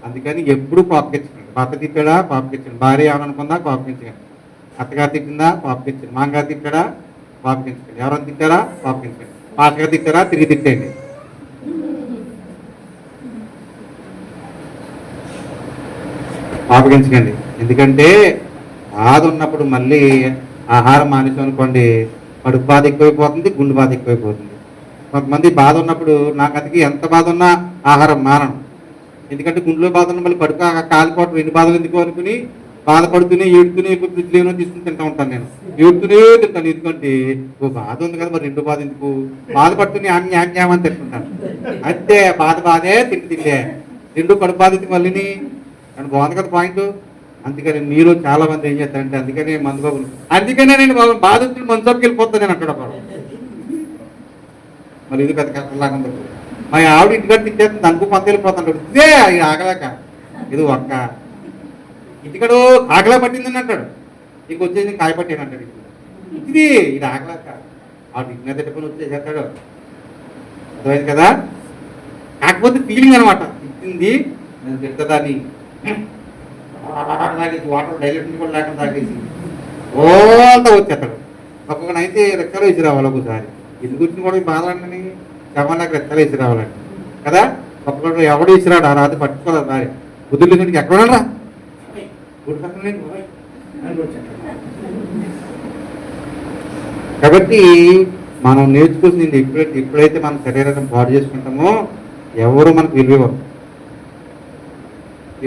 అందుకని ఎప్పుడు కోపకించండి. భర్త తిట్టాడా కోపకించండి, భార్య ఏమనుకుందా కోపకించండి, అత్తగారు తిట్టిందా కోపకించండి, మామగారు తిట్టాడా కోపకించండి, ఎవరైనా తిట్టారా కోపకించండి, పాటగా తిట్టారా తిరిగి తిట్టేయండి. కోపగించకండి. ఎందుకంటే బాధ ఉన్నప్పుడు మళ్ళీ ఆహారం మానేసాం అనుకోండి, కడుపు బాధ ఎక్కువైపోతుంది, గుండె బాధ ఎక్కువైపోతుంది. కొంతమంది బాధ ఉన్నప్పుడు నాకు అతికి ఎంత బాధ ఉన్నా ఆహారం మానను. ఎందుకంటే గుండెలో బాధ ఉన్న మళ్ళీ పడుక కాలిపోవటం ఎన్ని బాధలు ఎందుకు అనుకుని బాధపడుతూనే ఏడుతూనే ఫ్రిడ్జ్లో తీసుకుని తింటూ ఉంటాను. నేను ఏడుతూనే తింటాను. ఎందుకంటే ఓ బాధ ఉంది కదా, మరి రెండు బాధ ఎందుకు, బాధపడుతూనే ఆజ్ఞామని తింటుంటాను. అంతే, బాధే తింటే రెండు కడుపు బాధ మళ్ళీ అని బాగుంది కదా పాయింట్. అందుకని మీరు చాలా మంది ఏం చేస్తారంటే అందుకనే మందు బాబులు, అందుకనే నేను బాధ వచ్చి మందుకి వెళ్ళిపోతాను నేను అక్కడ. మరి ఇది పెద్ద కష్టంలాగా ఉంది. మా ఆవిడ ఇంటికాడ తిట్టేస్తుంది, అనుకో కొంత వెళ్ళిపోతాడు. ఇదే ఇది ఆగలేక ఇది ఒక్క ఇంటికాడు ఆకలా పట్టిందని అంటాడు, ఇంక వచ్చేది కాయ పట్టాను అంటాడు. ఇది ఆగలేక ఆవిడ ఇంటి మీద తిట్టుకొని వచ్చేసేస్తాడు. అర్థమైంది కదా. కాకపోతే ఫీలింగ్ అనమాట, తిట్టింది నేను తిట్టదాన్ని తాగేసి వాటర్ డైరెక్ట్ కూడా లేకుండా తాగేసి ఓంతా వచ్చేస్తాడు. ఒక్కొక్కనైతే రెక్కలు వేసి రావాలి. ఒకసారి ఎందుకు వచ్చిన కూడా బాధలండి శవాలకు రెక్కలు వేసి రావాలండి కదా. ఒక్కొక్కడు ఎవడు వేసిరాడు ఆ రాత్రి పట్టుకోవాలి. దారి బుద్ధులు ఇంటికి ఎక్కడ రా కాబట్టి మనం నేర్చుకోవాల్సింది ఎప్పుడైతే మన శరీరాన్ని పాడు చేసుకుంటామో ఎవరు మనకు విలువ.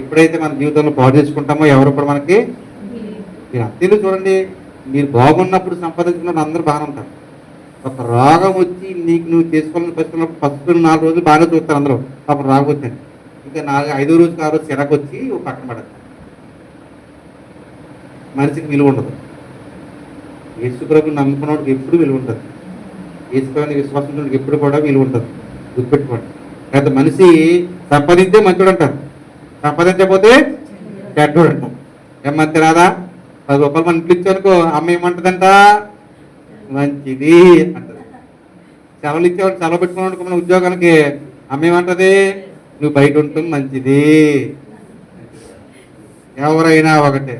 ఎప్పుడైతే మన జీవితంలో పాడు చేసుకుంటామో ఎవరు కూడా మనకి మీరు అంతేలో చూడండి. మీరు బాగున్నప్పుడు సంపాదించుకున్నప్పుడు అందరూ బాగానే ఉంటారు. ఒక రోగం వచ్చి నీకు నువ్వు చేసుకోవాలని పరిస్థితున్నప్పుడు ఫస్ట్ 4 రోజులు బాగా చూస్తారు అందరూ. అప్పుడు రాగం వచ్చింది ఇంకా 5వ రోజు 6 రోజు చిరాకు వచ్చి పక్కన పడదు. మనిషికి విలువ ఉండదు. యేసుప్రభుని నమ్ముకున్నవాడికి ఎప్పుడు విలువ ఉంటుంది. యేసుప్రభుని విశ్వాసం ఎప్పుడు కూడా విలువ ఉంటుంది. గుర్తుపెట్టుకోండి. లేకపోతే మనిషి సంపాదించే మంచోడు అంటారు, సంపాదించకపోతే చెడ్డోడు అంటారు. ఏమంతే రాదా. 10 రూపాయలు మన ఇంట్లో ఇచ్చానుకో అమ్మ ఏమంటుందంట, మంచిది అంటది. సెలవులు ఇచ్చేవాడు సెలవు పెట్టుకున్నాడు మన ఉద్యోగానికి అమ్మ ఏమంటది, నువ్వు బయట ఉంటుంది మంచిది. ఎవరైనా ఒకటే.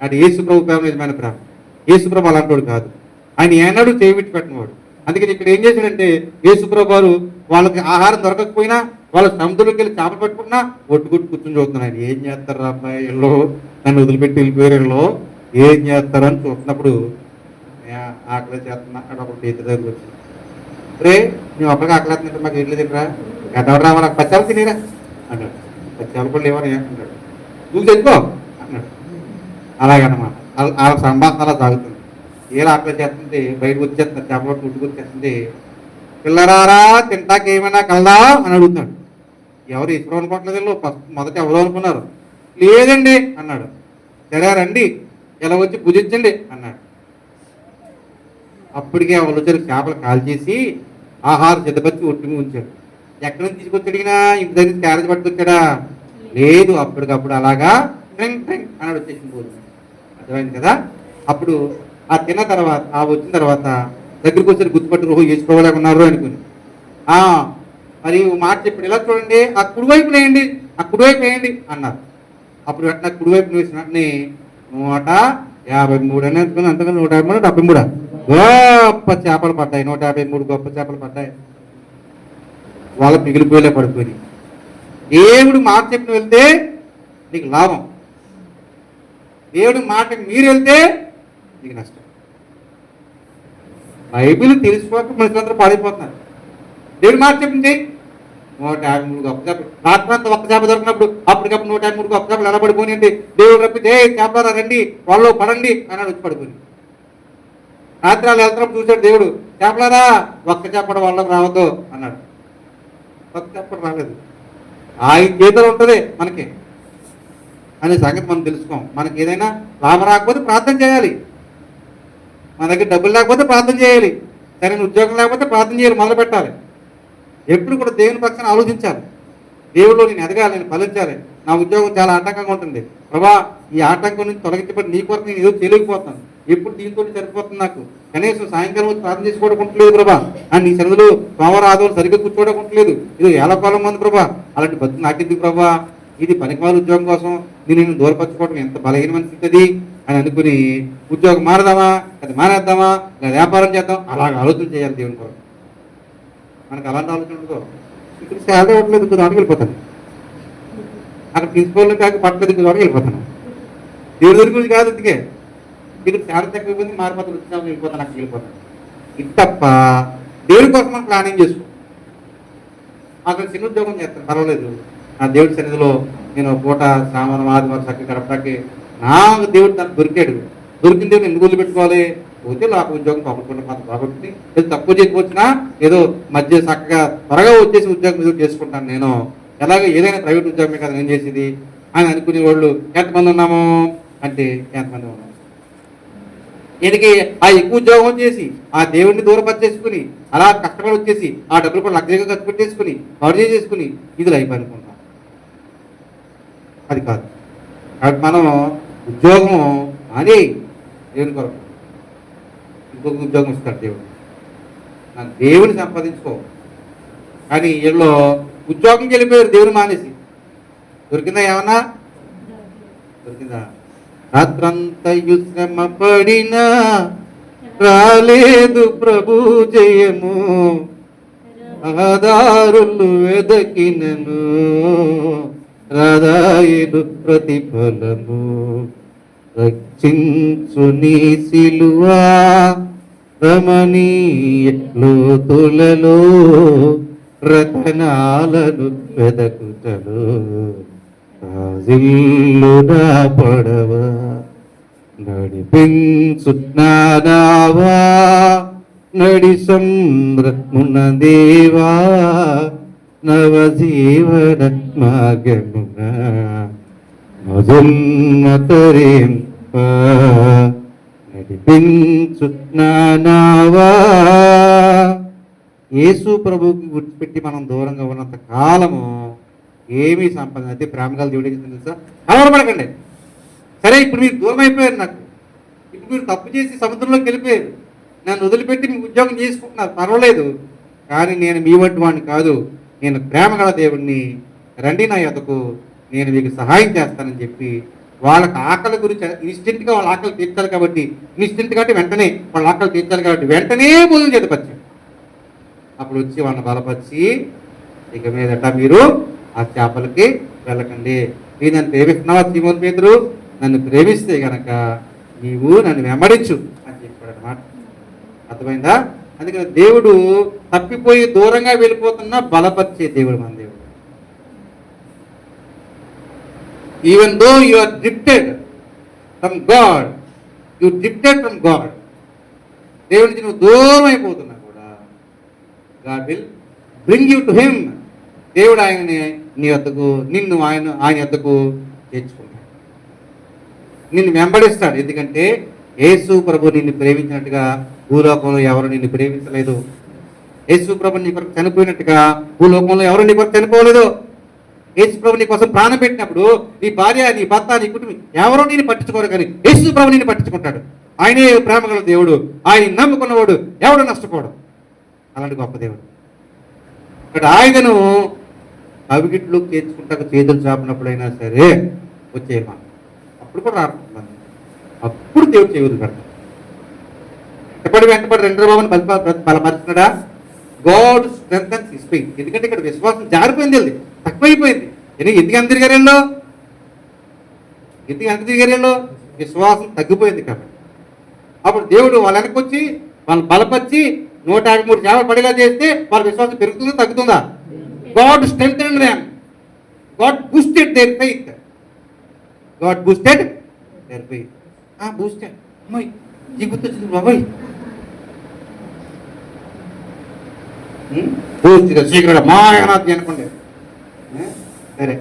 అది యేసుప్రభు ప్రేమ నిజమైన ప్రేమ. యేసుప్రభు అలాంటి కాదు. ఆయన ఏనాడు చేయిబెట్టి పెట్టినవాడు. అందుకని ఇక్కడ ఏం చేశాడంటే యేసుప్రభు వారు వాళ్ళకి ఆహారం దొరకకపోయినా వాళ్ళ సముద్రంలోకి వెళ్ళి చేపలు పట్టుకున్నా ఒట్టుకుట్టు కూర్చొని చూస్తున్నాడు. ఏం చేస్తారు అబ్బాయి ఇళ్ళు, నన్ను వదిలిపెట్టి వెళ్ళిపోయారు ఇళ్ళు, ఏం చేస్తారని చూస్తున్నప్పుడు ఆకలి చేస్తున్నా అక్కడ ఒక టీచర్ దగ్గర వచ్చింది. రే నువ్వు అప్పటికి ఆకలి తింటే మాకు ఇడ్లీ తినరా, గడ్డవరా నాకు పచ్చాలు తినేరా అన్నాడు. పచ్చాలు కూడా లేవని అన్నాడు. నువ్వు తెచ్చుకో అన్నాడు. అలాగనమాట వాళ్ళ సంభాషణ అలా సాగుతుంది. ఏ ఆకలి చేస్తుంది బయటకు వచ్చేస్తుంది, చేపలు పుట్టుకొచ్చేస్తుంది. పిల్లరారా తింటాకి ఏమైనా కలదా అని అడుగుతున్నాడు. ఎవరు ఇష్టం అనుకోవట్లేదు. మొదట ఎవరు అనుకున్నారు. లేదండి అన్నాడు. సరే రండి ఇలా వచ్చి పూజించండి అన్నాడు. అప్పటికే వాళ్ళు వచ్చారు. చేపలు కాల్చేసి ఆహారం సిద్ధపరిచి ఒట్టుమి ఉంచాడు. ఎక్కడి నుంచి తీసుకొచ్చాడినా ఇంటి దగ్గర క్యారేజ్ పట్టుకొచ్చాడా, లేదు. అప్పటికప్పుడు అలాగా ట్రెంగ్ ట్రెంగ్ అన్నాడు వచ్చేసింది భోజనం. అర్థమైంది కదా. అప్పుడు ఆ తిన్న తర్వాత వచ్చిన తర్వాత దగ్గరికి వచ్చి గుర్తుపట్టి రోజు చేసుకోవాలని ఉన్నారు అనుకుని మరి మాట చెప్పాడు. ఇలా చూడండి ఆ కుడివైపు వేయండి, ఆ కుడివైపు వేయండి అన్నారు. అప్పుడు వెంటనే కుడివైపు వేసిన వెంటనే 153 అని అనుకుని అంతకన్నా 153 73 గొప్ప చేపలు పడ్డాయి. 153 గొప్ప చేపలు పడ్డాయి. వాళ్ళ మిగిలిపోయేలా పడిపోయి. దేవుడు మాట చెప్పిన వెళ్తే నీకు లాభం, దేవుడి మాట మీరు వెళ్తే నీకు నష్టం. బైబిల్ తెలుసుకోక మనుషులందరూ పాడైపోతున్నారు. దేవుడి మాట చెప్పింది 153 గొప్ప చేపలు. రాత్రంతా ఒక్క చేప దొరికినప్పుడు అప్పటికప్పుడు 153 గొప్ప చేపలు ఎలా పడిపోయినాయండి. దేవుడు రప్పితే చేపలారా రండి వాళ్ళు పడండి అన్నాడు. వచ్చి పడిపోయింది. రాత్రి వాళ్ళు వెళ్తున్నప్పుడు చూశాడు దేవుడు, చేపలారా ఒక్క చేపడ వాళ్ళకి రావద్దు అన్నాడు. ఒక్క చేపడ రాలేదు. ఆయన చేతులు ఉంటుంది మనకి అనే సంగతి మనం తెలుసుకోం. మనకి ఏదైనా లాభం రాకపోతే ప్రార్థన చేయాలి. మన దగ్గర డబ్బులు లేకపోతే ప్రార్థన చేయాలి. సరైన ఉద్యోగం లేకపోతే ప్రార్థన చేయాలి, మొదలు పెట్టాలి. ఎప్పుడు కూడా దేవుని పక్షాన ఆలోచించాలి. దేవుళ్ళు నేను ఎదగాలి, నేను ఫలించాలి, నా ఉద్యోగం చాలా ఆటంకంగా ఉంటుంది, ప్రభా ఈ ఆటంకం నుంచి తొలగించబడి నీ కొరకు నేను ఏదో చేయలేకపోతాను, ఎప్పుడు దీంతో సరిపోతుంది, నాకు కనీసం సాయంకాలం వచ్చి ప్రార్థన చేసుకోవడం ప్రభా, అని నీ సన్నిధిలో సోమవారం ఆదివారం సరిగ్గా కూర్చోవడం ఉంటలేదు, ఇది ఏళ్ళకాలం మంది ప్రభా, అలాంటి బతుకు నాకెందుకు ప్రభా, ఇది పనికిమాల ఉద్యోగం కోసం నేను దూరపరచుకోవడం ఎంత బలహీన మనిషి అని అనుకుని ఉద్యోగం మారదామా, అది మానేద్దామా, లేదా వ్యాపారం చేద్దాం, అలాగ ఆలోచన చేయాలి దేవుని కొరకు. మనకు అలాంటి ఆలోచన ఉండదు. ఇక్కడ శాలరీ ఇవ్వట్లేదు, ఇంకో దానికి వెళ్ళిపోతాను, అక్కడ ప్రిన్సిపల్ కాక పట్టలేదు, ఇంకో దానికి వెళ్ళిపోతాను. దేవుడి దగ్గర గురించి కాదు, అందుకే ఇక్కడ శాలరీ తక్కువ ఇబ్బంది మారిపోతాను, వచ్చినా వెళ్ళిపోతాను, అక్కడికి వెళ్ళిపోతాను. ఇది తప్ప దేవుడి కోసం మనం ప్లానింగ్ చేసుకో. అక్కడ చిన్న ఉద్యోగం చేస్తాను, పర్వాలేదు. నా దేవుడి సన్నిధిలో నేను పూట సామానం ఆదివారం చక్కగా గడపడానికి నాకు దేవుడు తనకు దొరికాడు. దొరికిన దేవుడు ఎందుకు వదిలిపెట్టుకోవాలి? పోతే నాకు ఉద్యోగం పంపుకున్న కాబట్టి ఏదో తక్కువ చేసుకోవచ్చినా ఏదో మధ్య చక్కగా త్వరగా వచ్చేసి ఉద్యోగం చేసుకుంటాను. నేను ఎలాగో ఏదైనా ప్రైవేట్ ఉద్యోగమే కదా నేను చేసేది అని అనుకునే వాళ్ళు ఎంతమంది ఉన్నాము అంటే ఎంతమంది ఉన్నాము. ఈయనకి ఆ ఎక్కువ ఉద్యోగం చేసి ఆ దేవుడిని దూరపరిచేసుకుని అలా కష్టపడి వచ్చేసి ఆ డబ్బులు కూడా లగ్జరీగా ఖర్చు పెట్టేసుకుని కవర్ చేసుకుని ఇది లైఫ్ అనుకుంటాం. అది కాదు. కాబట్టి మనం ఉద్యోగం అని దేవుని కొరకు ఇంకొక ఉద్యోగం ఇస్తాడు దేవుడు. నా దేవుని సంపాదించుకో. కానీ వీళ్ళు ఉద్యోగంకి వెళ్ళిపోయారు దేవుని మానేసి. దొరికిందా ఏమన్నా? దొరికిందా? రాత్రంతయు శ్రమ పడినా రాలేదు ప్రభు జయము, ఆధారులు వెదకినను రాదాయుడు ప్రతిఫలము. రక్షించు నీ సిలువా రమణీయ లోతులలో రతనాలను వెదకుతలు. రాజిల్లునా పడవ నడిపించు నానావా నడి సంద్రమున దేవా నవజీవన మార్గమున మజున్నతరింప నడిపించు నానావా. యేసు ప్రభువుకి విడిచిపెట్టి మనం దూరంగా ఉన్నంత కాలము ఏమీ సంపాదన అయితే ప్రేమగాలు దేవుడికి తెలుసా? అవరపడకండి. సరే, ఇప్పుడు మీరు దూరం అయిపోయారు నాకు, ఇప్పుడు మీరు తప్పు చేసి సముద్రంలోకి వెళ్ళిపోయారు, నన్ను వదిలిపెట్టి మీకు ఉద్యోగం చేసుకుంటున్నారు, పర్వాలేదు. కానీ నేను మీ వంటి వాడిని కాదు, నేను ప్రేమగల దేవుడిని, రండి నా యొద్దకు, నేను మీకు సహాయం చేస్తానని చెప్పి వాళ్ళకి ఆకలి గురించి ఇన్స్టెంట్గా వాళ్ళ ఆకలి తీర్చాలి కాబట్టి, ఇన్స్టెంట్ కాబట్టి వెంటనే వాళ్ళ ఆకలి తీర్చాలి కాబట్టి వెంటనే భోజనం చేతపరిచాడు. అప్పుడు వచ్చి వాళ్ళని బలపరిచి, ఇక మీదట మీరు ఆ చేపలకి వెళ్ళకండి, మీరు నన్ను ప్రేమిస్తున్నావా సీమోను పేతురు? నన్ను ప్రేమిస్తే గనక నీవు నన్ను వెంబడించు అని చెప్పాడు అన్నమాట. అర్థమైందా? అందుకని దేవుడు తప్పిపోయి దూరంగా వెళ్ళిపోతున్నా బలపరిచే దేవుడు మన దేవుడు. Even though you are drifted from God, you drifted from God, దేవుడి నుంచి నువ్వు దూరం అయిపోతున్నా కూడా God will bring you to him. దేవుడు ఆయనని నీ వద్దకు, నిన్ను ఆయన వద్దకు చేర్చుకుంటాడు, నిన్ను వెంబడిస్తాడు. ఎందుకంటే యేసు ప్రభు నిన్ను ప్రేమించినట్టుగా భూలోకంలో ఎవరు నిన్ను ప్రేమించలేదు. యేసు ప్రభు నీ కొరకు చనిపోయినట్టుగా భూలోకంలో ఎవరు నీ కొరకు చనిపోలేదు. యేసు ప్రభు నీ కోసం ప్రాణం పెట్టినప్పుడు నీ భార్య, నీ భర్త, నీ కుటుంబం ఎవరో నేను పట్టించుకోరు, కానీ యేసు ప్రభు నిన్ను పట్టించుకుంటాడు. ఆయనే ప్రేమగల దేవుడు, ఆయన నమ్ముకున్నవాడు ఎవడు నష్టపోడు. అలాంటి గొప్ప దేవుడు. ఇక్కడ ఆయనను అవిగిట్లు చేర్చుకుంటాక చేతులు చాపినప్పుడైనా సరే వచ్చేయమా, అప్పుడు కూడా రాకుంటుంది. అప్పుడు దేవుడు చేతులు పెడతాడు. వెంటపడి రెండవ బలపరుస్తున్నాడా? God strengthens his faith. ఎందుకంటే ఇక్కడ విశ్వాసం జారిపోయింది, వెళ్ళి తక్కువైపోయింది. ఎందుకు ఎంత తిరిగారేళ్ళు? ఎందుకు ఎంత తిరిగారేళ్ళు? విశ్వాసం తగ్గిపోయింది కాబట్టి. అప్పుడు దేవుడు వాళ్ళ వెనక్కి వచ్చి వాళ్ళని బలపరిచి 153 చేపలు పడేలా చేస్తే వాళ్ళ విశ్వాసం పెరుగుతుందా తగ్గుతుందా? God strengthened them. God boosted their faith. God boosted their faith. Boosted. అమ్మాయి ఈ గుర్తొచ్చింది బాబాయ్. బూస్ట్గా శీఘ్రంగా మాయనాథి అనుకోండి. సరే,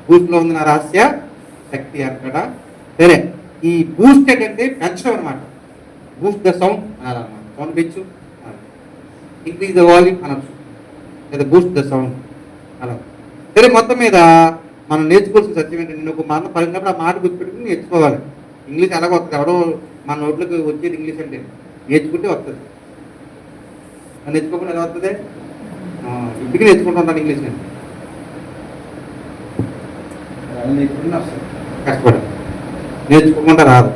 బూస్ట్లో ఉంది నా రహస్య శక్తి అంటాడ. సరే, ఈ బూస్టెడ్ అంటే పెంచడం అనమాట. బూస్ట్ ద సౌండ్ అనాలన్నమాట. సౌండ్ పెంచు, ఇంక్రీజ్ ద వాల్యూమ్ అనొచ్చు, లేదా బూస్ట్ ద సౌండ్ అలా. సరే, మొత్తం మీద మనం నేర్చుకోవాల్సిన సత్యం ఏంటంటే, నేను ఒక మాట పలికినప్పుడు ఆ మాట గుర్తుపెట్టుకుని నేర్చుకోవాలి. ఇంగ్లీష్ అలాగ వస్తుంది, ఎవడో మన నోట్లోకి వచ్చేది ఇంగ్లీష్ అంటే నేర్చుకుంటే వస్తుంది. నేర్చుకోకుండా ఎలా వస్తుంది? ఇంటికి నేర్చుకుంటూ ఉంటాను ఇంగ్లీష్. నేను నేర్చుకుంటే వస్తుంది, కష్టపడి నేర్చుకోకుండా రాదు.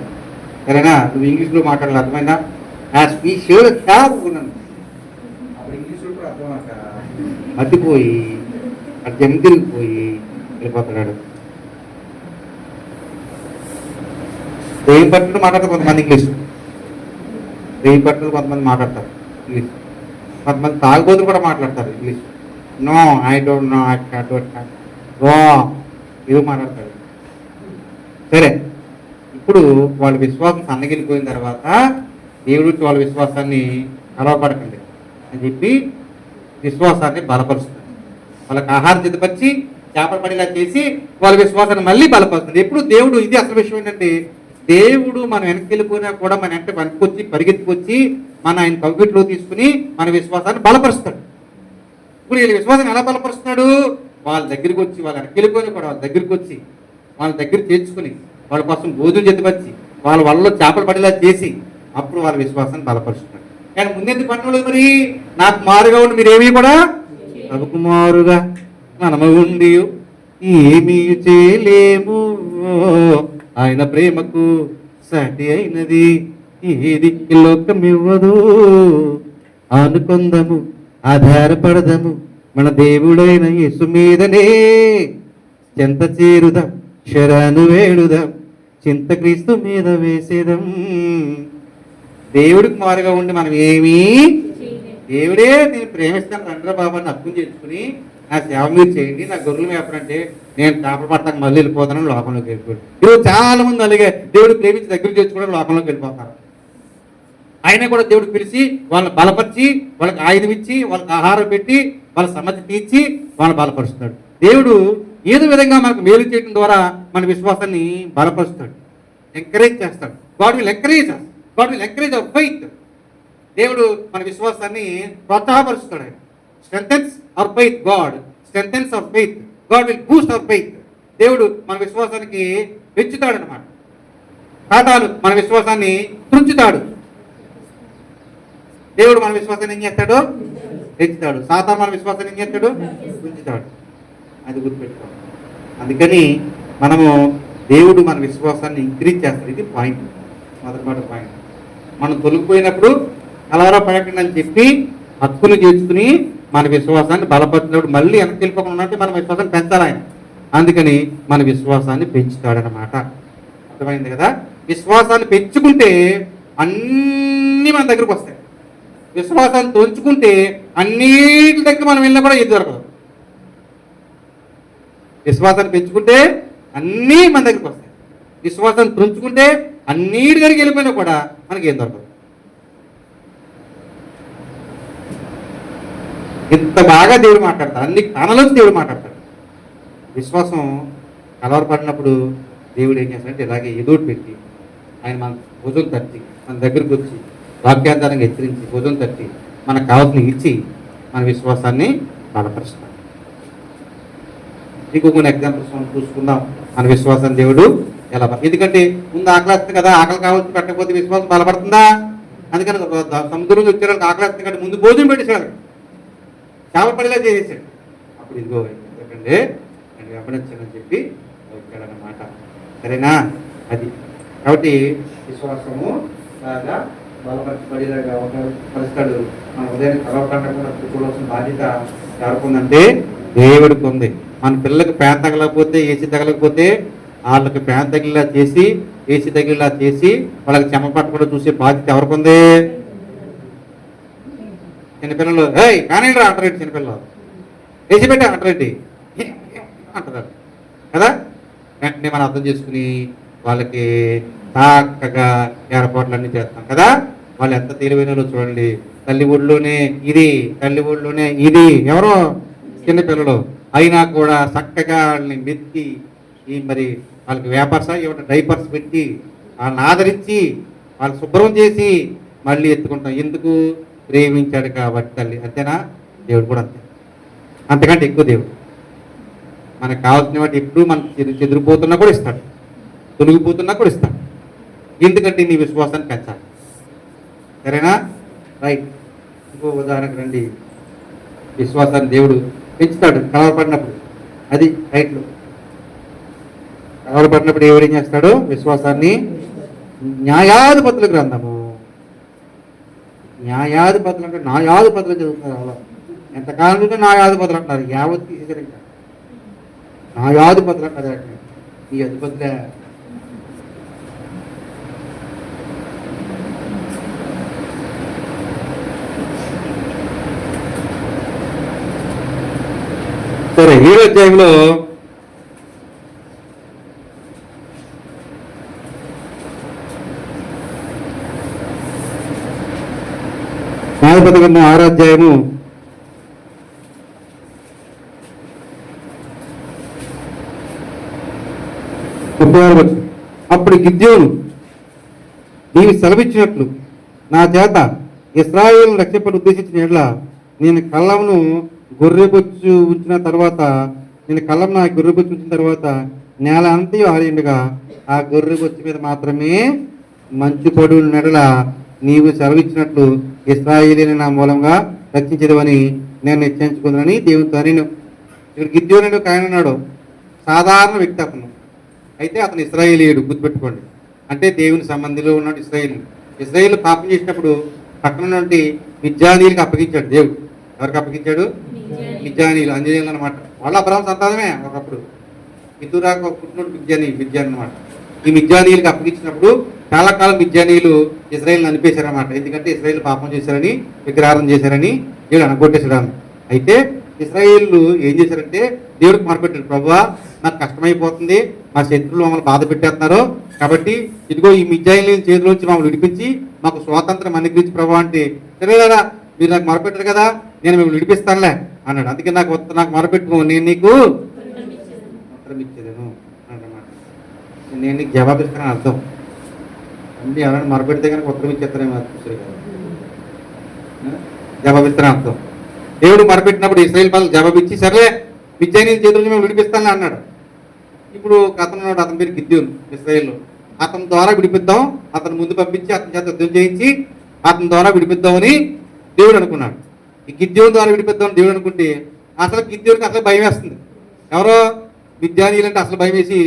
సరేనా? నువ్వు ఇంగ్లీష్లో మాట్లాడాలి, అర్థమైనా? యాజ్ వీ షుడ్ హ్యావ్ ఉన్నాను. అప్పుడు ఇంగ్లీష్లో కూడా అర్థమవుక మర్చిపోయి అటు జంతిరిగిపోయి వెళ్ళిపోతున్నాడు. దెయ్యం పట్టుడు మాట్లాడతారు కొంతమంది ఇంగ్లీష్, దెయ్యం పట్టుడు కొంతమంది మాట్లాడతారు ఇంగ్లీష్. కొంతమంది తాగుబోతులు కూడా మాట్లాడతారు English. No, I don't know, I don't know, ఇవి మాట్లాడతారు. సరే, ఇప్పుడు వాళ్ళ విశ్వాసం సన్నగిలిపోయిన తర్వాత దేవుడికి వాళ్ళ విశ్వాసాన్ని అలవపడకండి అని చెప్పి విశ్వాసాన్ని బలపరుస్తుంది. వాళ్ళకి ఆహారం జతపరిచి చేపల పడిలా చేసి వాళ్ళ విశ్వాసాన్ని మళ్ళీ బలపరుస్తుంది. ఎప్పుడు దేవుడు, ఇది అసలు విషయం ఏంటంటే, దేవుడు మనం వెనక్కి వెళ్ళిపోయినా కూడా మన వెంట వెనక్కొచ్చి పరిగెత్తుకొచ్చి మన ఆయన కౌగిట్లో తీసుకుని మన విశ్వాసాన్ని బలపరుస్తాడు. ఇప్పుడు వీళ్ళ విశ్వాసాన్ని ఎలా బలపరుస్తున్నాడు? వాళ్ళ దగ్గరికి వచ్చి, వాళ్ళ వెనక్కి వెళ్ళిపోయినా కూడా వాళ్ళ దగ్గరికి వచ్చి వాళ్ళ దగ్గర చేర్చుకుని వాళ్ళ కోసం భోజనం జతపరిచి వాళ్ళ వల్ల చేపలు పడేలా చేసి అప్పుడు వాళ్ళ విశ్వాసాన్ని బలపరుస్తున్నాడు. కానీ ముందెందుకు పట్టలేదు? మరి నాకు మారుగా ఉండి మీరేమీ కూడా ప్రభుకు మారుగా మనము ఉండి ఏమీ చేయలేము, ఆయన ప్రేమకు సాటి అయినది ఏది లోకమివ్వదు. అనుకొందము, ఆధారపడదము మన దేవుడైన యేసు మీదనే, చెంత చేరుదాం, శరణు వేడుదాం, చింత క్రీస్తు మీద వేసేదం. దేవుడికి మారుగా ఉండి మనం ఏమీ, దేవుడే నేను ప్రేమిస్తాను రండ్రా బాబా అని అర్థం చేసుకుని నా సేవ మీరు చేయండి, నా గొర్రెలు మేపడంటే నేను చేపలు పడతాను మళ్ళీ వెళ్ళిపోతానని లోకంలోకి వెళ్ళిపోయాడు. ఈరోజు చాలా మంది అలాగే దేవుడు ప్రేమించి దగ్గర చేసుకోవడం లోకంలోకి వెళ్ళిపోతారు. ఆయన కూడా దేవుడు పిలిచి వాళ్ళని బలపరిచి వాళ్ళకి ఆయుధం ఇచ్చి వాళ్ళకి ఆహారం పెట్టి వాళ్ళ సమస్య తీర్చి వాళ్ళని బలపరుస్తాడు. దేవుడు ఏదో విధంగా మనకు మేలు చేయడం ద్వారా మన విశ్వాసాన్ని బలపరుస్తాడు, ఎంకరేజ్ చేస్తాడు. God will encourage us, God will encourage our faith. దేవుడు మన విశ్వాసాన్ని ప్రోత్సాహపరుస్తాడు. ఆయన strengthens our faith, God strengthens our faith, God will boost our faith. దేవుడు మన విశ్వాసానికి పెంచుతాడు అన్నమాట. సాతాను మన విశ్వాసాన్ని తుంచుతాడు, దేవుడు మన విశ్వాసాన్ని ఏం చేస్తాడు? పెంచుతాడు. సాతాను మన విశ్వాసాన్ని ఏం చేస్తాడు? తుంచుతాడు. అది గుర్తుపెట్టుకోవాలి. అందుకని మనము దేవుడు మన విశ్వాసాన్ని ఇంక్రీజ్ చేస్తాడు. ఇది పాయింట్, మొదటి పాయింట్. మనం తొలగిపోయినప్పుడు కలవర పడకండి అని చెప్పి హక్కును చేర్చుకుని మన విశ్వాసాన్ని బలపరిచినప్పుడు మళ్ళీ వెనక్కి వెళ్ళిపోకుండా ఉన్నట్టు మన విశ్వాసాన్ని పెంచాలి ఆయన. అందుకని మన విశ్వాసాన్ని పెంచుతాడనమాట. అర్థమైంది కదా? విశ్వాసాన్ని పెంచుకుంటే అన్నీ మన దగ్గరకు వస్తాయి. విశ్వాసాన్ని తోంచుకుంటే అన్నిటి దగ్గర మనం వెళ్ళినా కూడా ఏది దొరకదు. విశ్వాసాన్ని పెంచుకుంటే అన్నీ మన దగ్గరకు వస్తాయి. విశ్వాసాన్ని తుంచుకుంటే అన్నిటి దగ్గరికి వెళ్ళిపోయినా కూడా మనకి ఏం దొరకదు. ఇంత బాగా దేవుడు మాట్లాడతాడు, అన్ని కారణాలకు దేవుడు మాట్లాడతాడు. విశ్వాసం కలవరపడినప్పుడు దేవుడు ఏం చేస్తాడంటే ఇలాగే ఎదురు పెట్టి ఆయన మన భుజం తట్టి మన దగ్గరకు వచ్చి వాక్యాధారంగా హెచ్చరించి భుజం తట్టి మనకు కావాల్సిన ఇచ్చి మన విశ్వాసాన్ని బలపరుస్తాడు. మీకు కొన్ని ఎగ్జాంపుల్స్ మనం చూసుకుందాం. మన విశ్వాసాన్ని దేవుడు ఎలా, ఎందుకంటే ముందు ఆకలిస్తుంది కదా, ఆకలి కావాల్సి పెట్టకపోతే విశ్వాసం బలపడుతుందా? అందుకని సముద్రం వచ్చేవాళ్ళకి ఆకలిస్తుంది కంటే ముందు భోజనం పెట్టేశాడు, చేపలు పడేలా చేసేసాడు. అప్పుడు ఇదిగో ఎందుకంటే నేను వెంబడించానని చెప్పి వచ్చాడన్నమాట. సరేనా? అది కాబట్టి విశ్వాసము బాగా బలపరచబడేలాగా పరుస్తాడు. మన ఉదయాన్ని కలవకుండా చూడవలసిన బాధ్యత ఎవరికి ఉందంటే దేవుడికి ఉంది. మన పిల్లలకి ఫ్యాన్ తగలకపోతే, ఏసీ తగలకపోతే వాళ్ళకి ఫ్యాన్ తగిలేలా చేసి, ఏసీ తగిలేలా చేసి వాళ్ళకి చెమ పట్టకుండా చూసే బాధ్యత ఎవరికి ఉంది? చిన్నపిల్లలు ఏయ్ కానిరా అంటారండి, చిన్నపిల్లలు ఏసీ పెట్టా అంటారండి అంటారు కదా. వెంటనే మనం అర్థం చేసుకుని వాళ్ళకి చక్కగా ఏర్పాట్లన్నీ చేస్తాం కదా. వాళ్ళు ఎంత తెలివైనలో చూడండి. తల్లి ఒళ్ళోనే ఇది, తల్లి ఒళ్ళోనే ఇది, ఎవరో చిన్నపిల్లలు అయినా కూడా చక్కగా వాళ్ళని మెత్తి ఈ మరి వాళ్ళకి వ్యాపార్స్ ఏమంటే డైపర్స్ పెట్టి వాళ్ళని ఆదరించి వాళ్ళు శుభ్రం చేసి మళ్ళీ ఎత్తుకుంటాం. ఎందుకు? ప్రేమించాడు కాబట్టి తల్లి. అంతేనా? దేవుడు కూడా అంతే, అంతకంటే ఎక్కువ దేవుడు మనకు కావాల్సిన వాటి ఎప్పుడు మనం చెదిరిపోతున్నా కూడా ఇస్తాడు, తొలగిపోతున్నా కూడా ఇస్తాడు. ఎందుకంటే నీ విశ్వాసాన్ని పెంచాలి. సరేనా? రైట్. ఇంకో ఉదాహరణకు రండి. విశ్వాసాన్ని దేవుడు పెంచుతాడు కలవరపడినప్పుడు. అది రైట్లో కలవరపడినప్పుడు ఎవరు ఏం చేస్తాడు? విశ్వాసాన్ని న్యాయాధిపతుల గ్రంథము, న్యాయాధిపతులు అంటే న్యాయాధిపతులు చదువుతున్నారు. అలా ఎంతకాలం నుండి న్యాయాధిపతులు అంటారు, యావత్ తీసేసారు. ఇంకా న్యాయాధిపతులు అంటారు. ఈ అధిపతులే సరే 7వ అధ్యాయంలో న్యాయపతి గ్రంథం 6వ అధ్యాయము 36వ వచనం. అప్పుడు గిద్యోను, నీవు సెలవిచ్చినట్లు నా చేత ఇశ్రాయేలు రక్షపడి ఉద్దేశించిన ఎడ్ల నేను కళ్ళమును గొర్రెబొచ్చు ఉంచిన తర్వాత నా గొర్రెబొచ్చు ఉంచిన తర్వాత నేల అంతయు ఆడిండగా ఆ గొర్రెబొచ్చు మీద మాత్రమే మంచు పడు నెడల నీవు సెలవిచ్చినట్లు ఇశ్రాయేలీని నా మూలంగా రక్షించదవని నేను నిశ్చయించుకుందని దేవునితో నేను. ఇక్కడ గిద్యోను ఒక ఆయన ఉన్నాడు, సాధారణ వ్యక్తి అతను. అయితే అతను ఇశ్రాయేలీయుడు, గుర్తుపెట్టుకోండి. అంటే దేవుని సంబంధిలో ఉన్నాడు ఇశ్రాయేలు పాపం చేసినప్పుడు పక్కన నుండి మిద్యానీయులకు అప్పగించాడు దేవుడు. ఎవరికి అప్పగించాడు? మిద్యానీయులు, అంజనీయులు అనమాట. వాళ్ళ అబ్రహాం సంతానమే ఒకప్పుడు. ఇతురాక పుట్టినోడు మిద్యాన్ అనమాట. ఈ మిద్యానీయులకు అప్పగించినప్పుడు చాలా కాలం మిద్యానీయులు ఇశ్రాయేల్ని అనిపేశారనమాట. ఎందుకంటే ఇశ్రాయేల్ పాపం చేశారని, విగ్రహారం చేశారని దేవుడు అనగొట్టేశాడు. అయితే ఇశ్రాయేలు ఏం చేశారంటే దేవుడికి మొరపెట్టారు, ప్రభువా నాకు కష్టమైపోతుంది, మా శత్రువులు మమ్మల్ని బాధ పెట్టేస్తున్నారు, కాబట్టి ఇదిగో ఈ మిద్యానీయుల చేతిలోంచి మమ్మల్ని విడిపించి మాకు స్వాతంత్రం అనుగ్రహించి ప్రభు అంటే, సరేలేరా మీరు నాకు మొరపెట్టారు కదా, నేను మిమ్మల్ని విడిపిస్తానులే అన్నాడు. అందుకే నాకు మొరపెట్టుకో, నేను నీకు ఉత్తరం ఇచ్చేదాను అన్నమాట. నేను నీకు జవాబిస్తానని అర్థం. అంటే ఎవరైనా మొరపెడితే కనుక ఉత్తరం ఇచ్చేస్తారేమో చూసారు కదా, జవాబిస్తానని అర్థం. దేవుడు మొరపెట్టినప్పుడు ఇశ్రాయేల్ ప్రజలు జవాబిచ్చి సరే మిద్యానీయుల చేతుల మేము విడిపిస్తానని అన్నాడు. ఇప్పుడు అతని పేరు గిద్యోను ఇశ్రాయేల్లో. అతని ద్వారా విడిపిద్దాం, అతను ముందు పంపించి అతని చేత యుద్ధం చేయించి అతని ద్వారా విడిపిద్దామని దేవుడు అనుకున్నాడు. ఈ గిద్యోను ద్వారా విడిపిద్దామని దేవుడు అనుకుంటే అసలు గిద్యోనికి అసలు భయం వేస్తుంది. ఎవరో మిద్యానీయులు అంటే అసలు భయం వేసి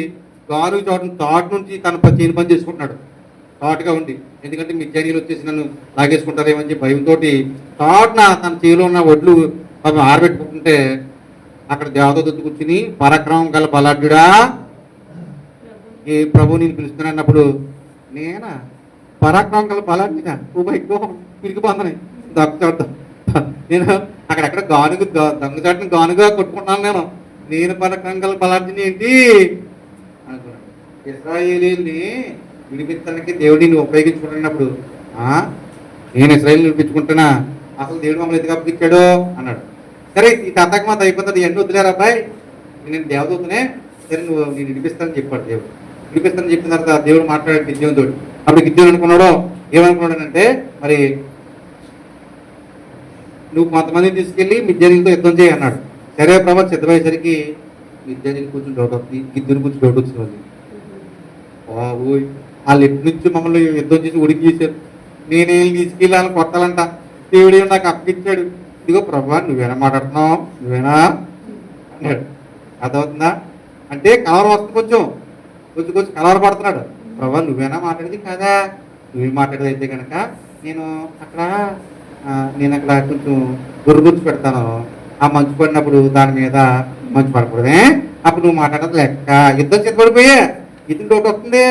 గారు తోట నుంచి తన చేను పని చేసుకుంటున్నాడు తోటగా ఉండి. ఎందుకంటే మిద్యానీయులు వచ్చేసి నన్ను లాగేసుకుంటారేమని చెప్పి భయంతో తోటన తన చేలో ఉన్న వడ్లు ఆరబెట్టుకుంటుంటే అక్కడ దేవదూత కూర్చుని, పరాక్రమం గల బలాఢ్యుడా ఏ ప్రభు నేను పిలుస్తున్నా అన్నప్పుడు, నేనా పరాక్రమం గల బలాఢ్యుడా? ఎక్కువ పిరిగిపోతున్నాయి దొంగచాడుతాం నేను అక్కడెక్కడ దొంగచాటుని గానుగా కొట్టుకుంటున్నాను. నేను పరాక్రమం గల బలాఢ్యుని ఏంటి అనుకున్నాను. ఇశ్రాయేలీని విడిపించడానికి దేవుడిని ఉపయోగించుకుంటున్నప్పుడు నేను ఇశ్రాయేలు విడిపించుకుంటున్నా, అసలు దేవుడు మమ్మల్ని ఎందుకు అప్పగించాడు అన్నాడు. సరే ఈ తతకమాత అయిపోతుంది, ఎన్ని వదిలేరు అబ్బాయి, నేను దేవదూతనే, సరే నేను విడిపిస్తానని చెప్పాడు దేవుడు. విడిపిస్తానని చెప్పిన తర్వాత దేవుడు మాట్లాడాడు గిద్యోనుతో. అప్పుడు గిద్యోను అనుకున్నాడో ఏమనుకున్నాడంటే, మరి నువ్వు కొంతమందిని తీసుకెళ్ళి మిద్యానీయులతో యుద్ధం చేయి అన్నాడు. సరే ప్రభావం సిద్ధమయ్యేసరికి మిద్యానీయులు కూర్చొని డౌట్ అవుతుంది, గిద్యోను కూర్చొని డౌట్ వచ్చింది వాళ్ళు. వాళ్ళు ఎటు నుంచి మమ్మల్ని యుద్ధం చేసి ఉడికి చేశారు, నేనేం తీసుకెళ్ళి వాళ్ళని కొట్టాలంట, దేవుడు నాకు అప్పగించాడు. ఇదిగో ప్రభా నువ్వేనా మాట్లాడుతున్నావు, నువ్వేనా అన్నాడు. అర్థమవుతుందా? అంటే కలవరం వస్తుంది, కొంచెం కలవర పడుతున్నాడు. ప్రభా నువ్వేనా మాట్లాడేది కాదా, నువ్వేం మాట్లాడేది అయితే కనుక నేను అక్కడ కొంచెం గుర్చి పెడతాను, ఆ మంచు పడినప్పుడు దాని మీద మంచు పడకూడదే, అప్పుడు నువ్వు మాట్లాడదు లెక్క. యుద్ధం చేతపడిపోయా, ఇతను డౌట్ వస్తుంది,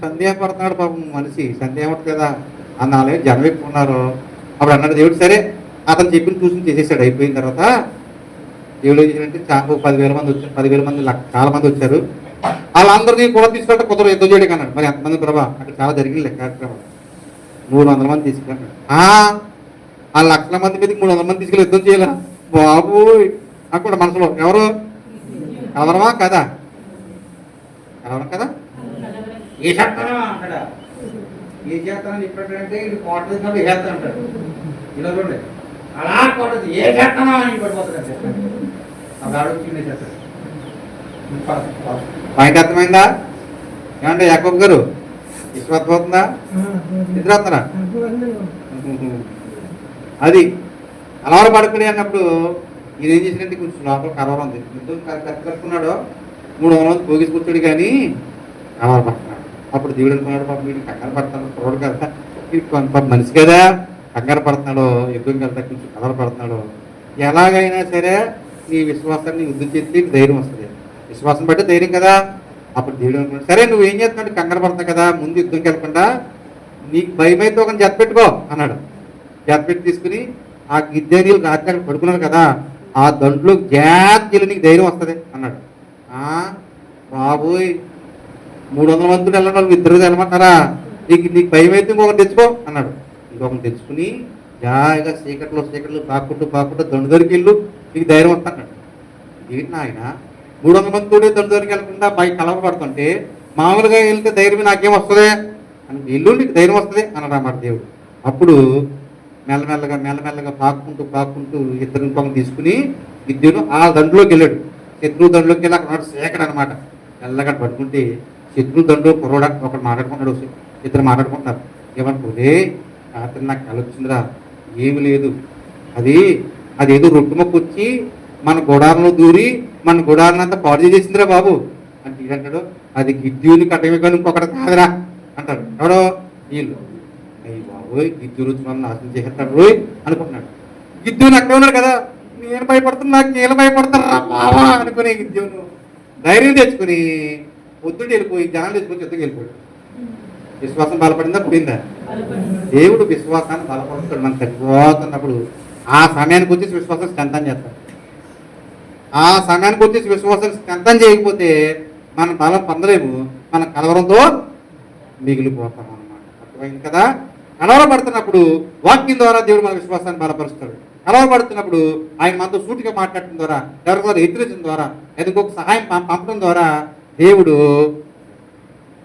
సందేహపడుతున్నాడు పాపం మనిషి, సందేహం ఉంటుంది కదా. అన్నాళ్ళే జనం ఎక్కువ ఉన్నారు. అప్పుడు అన్నాడు దేవుడు, సరే అతను చెప్పిన చూసి చేసేసాడు. అయిపోయిన తర్వాత దేవుడు ఏం చేశాడంటే 10,000 మంది వచ్చారు, 10,000 మంది చాలా మంది వచ్చారు. వాళ్ళందరినీ కూడా తీసుకుంటే కుదరదు యుద్ధం చేయడానికి అన్నాడు. మరి ఎంతమంది ప్రభా అక్కడ చాలా జరిగింది కార్యక్రమం, 300 మంది తీసుకెళ్ళాడు. ఆ లక్షల మంది మీదకి 300 మంది తీసుకెళ్ళి యుద్ధం చేయాల బాబు అక్కడ మనసులో ఎవరు కలవరమా కదా, కలవరం కదా, ఏ చేస్తానో అక్కడ ఏ చేస్తానని చెప్పాడంటే ఇది కోట వేసినప్పుడు ఏ చేస్తాను అంటాడు. ఇలా చూడండి అలా కోట ఏ చేస్తానో అని పడిపోతాడు. అప్పుడు ఆడొచ్చి చేస్తాడు. పాయింట్ అర్థమైందా? ఏమంటే యాకోబ్ గారు విశ్వాసపోతుందా, నిద్రవుతున్నారా? అది అలవాటు పడుకునే అన్నప్పుడు ఈయన ఏం చేసినట్టు కొంచెం లోపల కలవరం ఉంది. యుద్ధం కట్టుకున్నాడు, 300 మంది పోగేసి కూర్చోడు కానీ కలవర పడుతున్నాడు. అప్పుడు దేవుడు అనుకున్నాడు, పాపం వీడికి కంగారు పడుతున్నాడు, చూడడు కదా, వీడికి కొంత మనిషి కదా, కంగారు పడుతున్నాడు, యుద్ధం వెళ్తా కొంచెం కలవర పడుతున్నాడు. ఎలాగైనా సరే నీ విశ్వాసాన్ని యుద్ధం చేస్తే ధైర్యం వస్తుంది, విశ్వాసం బట్టి ధైర్యం కదా. అప్పుడు దేవుడు అనుకున్నాడు, సరే నువ్వు ఏం చేస్తున్నాడు, కంగారు పడుతున్నావు కదా, ముందు యుద్ధంకి వెళ్ళకుండా నీకు భయమైతే ఒక జత పెట్టుకో అన్నాడు. జత పెట్టి తీసుకుని ఆ గిద్యోనీయులు రాత్రి అక్కడ పడుకున్నారు కదా, ఆ దంట్లో జాతీయులు నీకు ధైర్యం వస్తుంది అన్నాడు. బాబోయ్ 300 మంది వెళ్ళడం వాళ్ళు ఇద్దరు వెళ్ళమంటారా, నీకు భయం అయితే ఇంకొకటి తెచ్చుకో అన్నాడు. ఇంకొకటి తెచ్చుకుని జాయిగా చీకట్లు పాకుంటూ దండు దగ్గరికి వెళ్ళు, నీకు ధైర్యం వస్తాడు. ఏంటి ఆయన 300 మంది తోడే దండు దగ్గరికి వెళ్ళకుండా పైకి కలవబడుతుంటే మామూలుగా వెళ్తే ధైర్యం నాకేం వస్తుంది అని, వెళ్ళు నీకు ధైర్యం వస్తుంది అన్నాడు అన్నమాట దేవుడు. అప్పుడు మెల్లమెల్లగా పాక్కుంటూ ఇద్దరు ఇంకొకరు తీసుకుని గిద్యోను ఆ దండులోకి వెళ్ళాడు. శత్రువు దండులోకి వెళ్ళి అక్కడ సేకడు అనమాట. మెల్లగా పట్టుకుంటే శత్రువు దండు కుర్రోడా ఒకటి మాట్లాడుకుంటాడు, ఇద్దరు మాట్లాడుకుంటున్నారు. ఏమనుకోదే రాత్రి నాకు కల వచ్చిందిరా, ఏమి లేదు, అదేదో రొట్టు మొక్క వచ్చి మన గుడారంలో దూరి మన గుడారాన్ని అంతా పాడు చేసిందిరా బాబు అంటే ఏంటంటాడు, అది గిద్యోని కట్టమే కానీ ఇంకొకటి కాదురా అంటాడు. ఎవడో వీళ్ళు. అయ్యి బాబోయ్ గిద్యోని వచ్చి మనం నాశనం చేసేస్తాడు రోయ్ అనుకుంటున్నాడు. గిద్యోని అక్కడ ఉన్నాడు కదా, నేను భయపడుతున్నా నేను భయపడతారా బావా అనుకునే గిద్యోను ధైర్యం తెచ్చుకుని పొద్దుట వెళ్ళిపోయి జనాలు తెచ్చుకొని చెత్తకి వెళ్ళిపోయాడు. విశ్వాసం బలపడిందా పోయిందా? దేవుడు విశ్వాసాన్ని బలపరుస్తాడు. మనం చనిపోతున్నప్పుడు ఆ సమయానికి వచ్చేసి విశ్వాసం స్కంతం చేస్తాడు. ఆ సమయానికి వచ్చేసి విశ్వాసం స్కంతం చేయకపోతే మనం బలం పొందలేము, మన కలవరంతో మిగిలిపోతాం అన్నమాట. అర్థమైంది కదా? కలవరపడుతున్నప్పుడు వాక్యం ద్వారా దేవుడు మన విశ్వాసాన్ని బలపరుస్తాడు. కలవరపడుతున్నప్పుడు ఆయన మనతో సూటిగా మాట్లాడటం ద్వారా, ఎవరి ద్వారా హెచ్చరించడం ద్వారా, లేదా ఇంకొక సహాయం పంపడం ద్వారా దేవుడు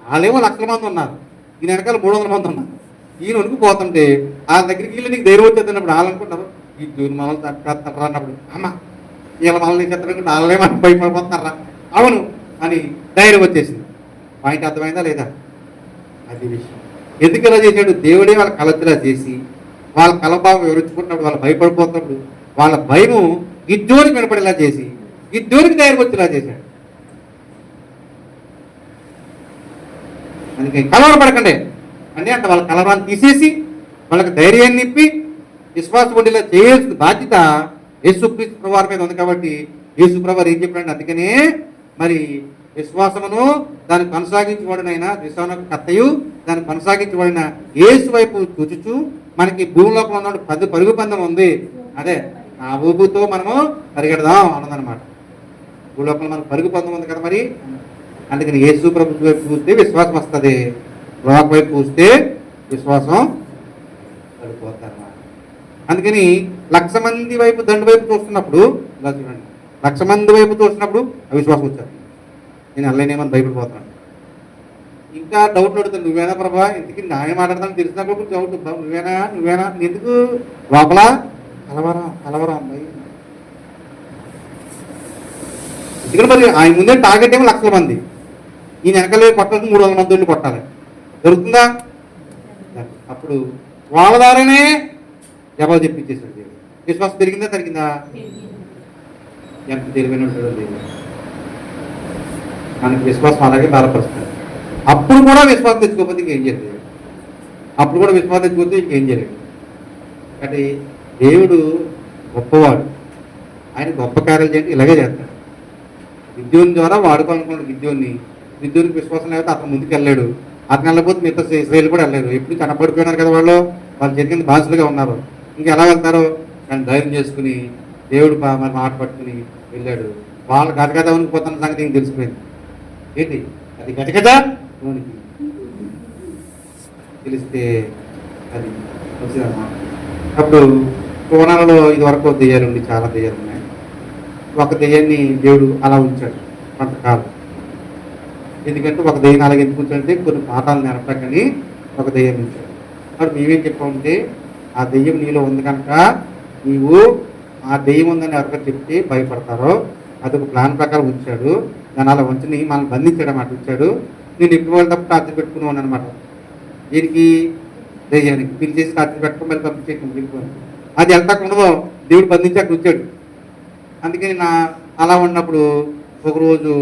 వాళ్ళేమో లక్షల మంది ఉన్నారు, ఈయన వెనకాల 300 మంది ఉన్నారు. ఈయన వణుకుపోతుంటే వాళ్ళ దగ్గరికి వీళ్ళు నీకు ధైర్యం వచ్చేస్తున్నప్పుడు వాళ్ళు అనుకుంటారు ఈ దూరి మనల్ని తప్పరా అన్నప్పుడు, అమ్మ వీళ్ళ మనల్ని చెత్తనుకుంటే వాళ్ళే మనకు భయపడిపోతున్నారా, అవును అని ధైర్యం వచ్చేసింది. పాయింట్ అర్థమైందా లేదా? అది విషయం. ఎందుకు ఇలా చేశాడు? దేవుడే వాళ్ళ కలతిలా చేసి వాళ్ళ కలభావం వివరించుకున్నప్పుడు వాళ్ళు భయపడిపోతున్నప్పుడు వాళ్ళ భయము గిద్దోనికి వినపడేలా చేసి గిద్దోనికి ధైర్యం వచ్చేలా చేశాడు. అందుకే కలవరపడకండి అంటే వాళ్ళ కలవరాన్ని తీసేసి వాళ్ళకి ధైర్యాన్ని నింపి విశ్వాసం ఉండేలా చేయాల్సిన బాధ్యత యేసుక్రీస్తు ప్రభువారి మీద ఉంది. కాబట్టి యేసు ప్రభువారు ఏం చెప్పాడు? అందుకనే మరి విశ్వాసమును దాన్ని కొనసాగించబడిన విశ్వాస కర్తయు దాన్ని కొనసాగించబడిన యేసు వైపు చూచుచు మనకి భూమిలోపల ఉన్న పరుగు పందెం ఉంది, అదే ఆ ఊపుతో మనము పరిగెడదాం అన్నదనమాట. భూలోపల మనకు పరుగు పందెం ఉంది కదా మరి. అందుకని యేసు ప్రభు వైపు చూస్తే విశ్వాసం వస్తుంది, లోక వైపు చూస్తే విశ్వాసం పడిపోతారన్నమాట. అందుకని 1,00,000 మంది వైపు దండు వైపు చూస్తున్నప్పుడు ఇలా చూడండి, 1,00,000 మంది వైపు చూస్తున్నప్పుడు అవిశ్వాసం వచ్చారు. నేను అల్లనేమని భయపడిపోతున్నాను. ఇంకా డౌట్లు అడుగుతాను, నువ్వేనా ప్రభా ఇంటికి నాయన మాట్లాడతాను తెలిసినప్పుడు డౌట్, నువ్వేనా ఎందుకు లోపల కలవరం అమ్మాయి. ఎందుకంటే మరి ఆయన ముందే టార్గెట్ ఏమో 1,00,000 మంది, ఈయన వెనకాల కొట్టాలి 300 మంది వెళ్ళి కొట్టాలి. దొరుకుతుందా? అప్పుడు వాళ్ళ ద్వారానే జవాబు చెప్పించేసాడు దేవుడు. విశ్వాసం తరిగిందా? ఎంత తెలివైన ఉంటాడో దేవుడు. మనకి విశ్వాసం అలాగే బలపరుస్తాడు. అప్పుడు కూడా విశ్వాసం తెచ్చుకోకపోతే ఇంకేం చేయలేదు. అప్పుడు కూడా విశ్వాసం తెచ్చుకోతే ఇంకేం చేయలేదు. కాబట్టి దేవుడు గొప్పవాడు, ఆయన గొప్ప కార్యాలు చేయండి ఇలాగే చేస్తాడు. గిద్యోని ద్వారా వాడుకోవాలనుకున్నాడు. గిద్యోనికి విశ్వాసం లేకపోతే అతను ముందుకు వెళ్ళాడు. అతను వెళ్ళకపోతే మిగతా ఇశ్రాయేలు కూడా వెళ్ళారు. ఎప్పుడు కనపడిపోయినారు కదా వాళ్ళు జరిగిన బానిసలుగా ఉన్నారు. ఇంకా ఎలా వెళ్తారో కానీ ధైర్యం చేసుకుని దేవుడు మరి మాట పట్టుకుని వెళ్ళాడు. వాళ్ళు గదగద వణికిపోతున్న సంగతి ఇంక తెలిసిపోయింది. ఏంటి అది గజగజ వణికి తెలిస్తే అది వచ్చిందన్నమాట. అప్పుడు కోణాలలో ఇది వరకు దెయ్యాలు ఉండి చాలా దెయ్యాలు ఉన్నాయి. ఒక దెయ్యాన్ని దేవుడు అలా ఉంచాడు కొంతకాలం. ఎందుకంటే ఒక దెయ్యం అలాగే ఎందుకు ఉంచాడంటే కొన్ని పాఠాలు నేర్పకని ఒక దెయ్యం ఉంచాడు. అప్పుడు మేమేం చెప్పామంటే ఆ దెయ్యం నీలో ఉంది కనుక నీవు ఆ దెయ్యం ఉందని ఎవరికైనా చెప్తే భయపడతారో అదొక ప్లాన్ ప్రకారం ఉంచాడు. దాని అలా ఉంచి మనల్ని బంధించాడు అన్నమాట. ఉంచాడు. నేను ఎప్పుడు వాళ్ళు తప్ప రాత్రి పెట్టుకున్నాను అనమాట. దీనికి దెయ్యానికి పిలిచేసి రాత్రి పెట్టుకుని మళ్ళీ పంపించేసి అది ఎంత ఉండదో దేవుడు బంధించి అక్కడ ఉంచాడు. అందుకని అలా ఉన్నప్పుడు ఒకరోజు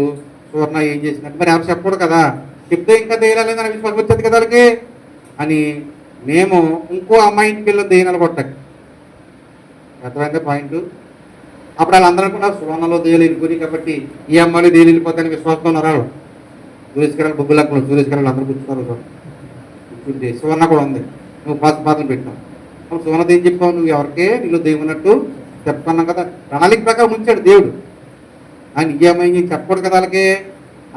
సువర్ణ ఏం చేసినట్టు మరి ఎవరు చెప్పకూడదు కదా, చెప్తే ఇంకా దెయ్యాలేదని విశ్వాసం వచ్చేది కదా వాళ్ళకి అని మేము ఇంకో అమ్మాయి ఇంటికి వెళ్ళి దెయ్యాలు కొట్టాక అర్థమైందే పాయింట్. అప్పుడు వాళ్ళందరూ అనుకున్నారు సువర్ణలో దెయ్యాలు వెళ్ళిపోయి కాబట్టి ఈ అమ్మాయిలు దెయ్యాలు వెళ్ళిపోతాయని విశ్వాసంతో ఉన్నారు. సూర్యస్కరాలు బొగ్గులక్కలు సూర్యస్కరాలు అందరూ కూర్చున్నారు. కూర్చుంటే సువర్ణ కూడా ఉంది. నువ్వు పాత్రలు పెట్టావు. అప్పుడు సువర్ణ ఏం చెప్పావు, నువ్వు ఎవరికే నీళ్ళు దెయ్యం ఉన్నట్టు చెప్పుకున్నాం కదా, ప్రణాళిక ప్రకారం ఉంచాడు దేవుడు. ఆయన ఈఎంఐ చెప్పకూడదు కదా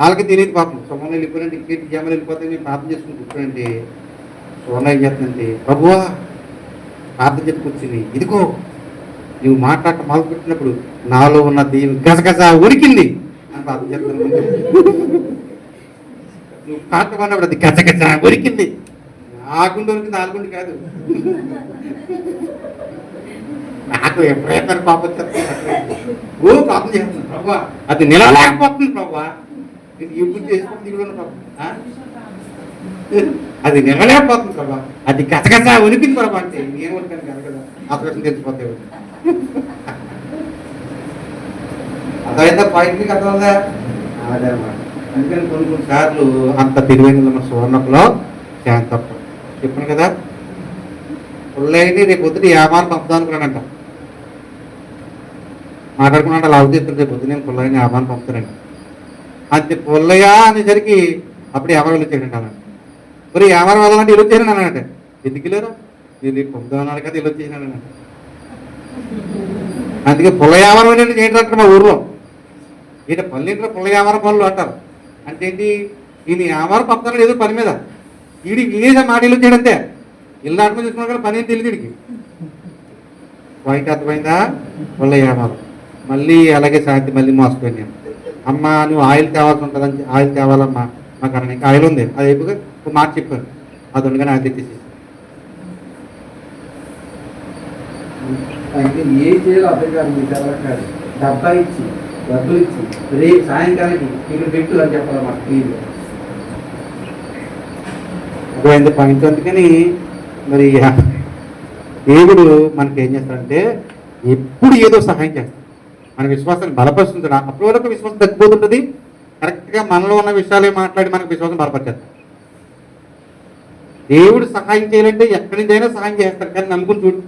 వాళ్ళకి తెలియదు పాపం. సుమన్ వెళ్ళిపోయినంటే ఇంకేంటి ఈఎంఐ వెళ్ళిపోతే మేము ప్రార్థన చేసుకుని కూర్చోండి. సుమన్ ఏం చేస్తుందండి, ప్రభువా ప్రార్థన చెప్పి కూర్చుని, ఇదిగో నువ్వు మాట్లాడటం మొదలుపెట్టినప్పుడు నాలో ఉన్న దేవుడు గసగస ఉరికింది అని ప్రార్థన చేస్తాను. నువ్వు పాటమన్నప్పుడు అది గసగస ఉరికింది. ఆ గుండె ఉరికింది, ఆ గుండె కాదు. నాకు ఎప్పుడైనా పాపం చెప్తాను, ఓ ప్రార్థన చేస్తున్నాను ప్రభా, అది నిలలేకపోతుంది ప్రభా, ఇప్పుడు చేసుకుంటే దిగులు ప్రభా, అది నిలలేకపోతుంది ప్రభా, అది గసగస ఉనికింది ప్రభా అంటే నేను ఉనికాను గసగస ఆపరేషన్ తెలిసిపోతే అదైతే పాయింట్ మీకు అర్థమవుతుందా? అదనమాట. అందుకని కొన్ని సార్లు అంత తెలివైన మన సువర్ణకులో చాలా తప్ప చెప్పాను కదా. పుల్లయ్యని రేపు పొద్దున వ్యాపారం పంపుదాం అనుకున్నాడంట. మాట్లాడుకున్నాడు అలా అవుతుంది, రేపు పొద్దున నేను పుల్లయ్యని వ్యాపారం పంపుతానండి. అంతే పుల్లయ్య అనేసరికి అప్పుడు వ్యాపారం వచ్చాడంట. అలా మరి వ్యాపారం వెళ్ళాలంటే ఇల్లు వచ్చాను అన్నాడంటే, ఎందుకు లేరు మీరు రేపు పంపుదాం అన్నాడు కదా, ఇల్లు వచ్చేసినాడు అన్నట్టు. అందుకే పుల్ల వ్యాపారం అనేది ఏంటంటారు మా ఊర్లో, ఈయన పల్లెంట్లో పుల్ల వ్యాపారం పనులు అంటారు. అంటే ఏంటి, ఈయన వ్యాపారం పంపుతాడు ఏదో పని మీద, ఈయన మాట ఇల్లు వచ్చాడంతే. ఇల్లు ఆటమని తీసుకున్నా కూడా పని ఏం తెలియదు వీడికి. వాయికి అర్థమైందా? పుల్ల వ్యాపారం. మళ్ళీ అలాగే సాయంత్రం మళ్ళీ మోసపోయాను నేను. అమ్మ నువ్వు ఆయిల్ తేవాల్సి ఉంటుందని, ఆయిల్ తేవాలమ్మా మాకు అన్న, ఇంకా ఆయిల్ ఉంది అది అయిపోయి ఒక మాట చెప్పాను, అది ఉండగానే ఆయిల్ తెచ్చేసి ఏం చేయాలో అర్థం కాదు. మీకు కాదు డబ్బా ఇచ్చి డబ్బులు ఇచ్చి రేపు సాయంకాలానికి ఇక్కడ పెట్టు అని చెప్పాలన్నమాట. క్లీన్ అర్థమైంది పాయింట్. అందుకని మరి దేవుడు మనకి ఏం చేస్తాడంటే ఎప్పుడు ఏదో సహాయం చేస్తాడు, మన విశ్వాసాన్ని బలపరుస్తుంటాడు. అప్పటి వరకు విశ్వాసం తగ్గిపోతుంటుంది, కరెక్ట్గా మనలో ఉన్న విషయాలే మాట్లాడి మనకు విశ్వాసం బలపరిచేస్తాడు. దేవుడు సహాయం చేయాలంటే ఎక్కడి నుంచి అయినా సహాయం చేస్తాడు, కానీ నమ్ముకుని చూడు.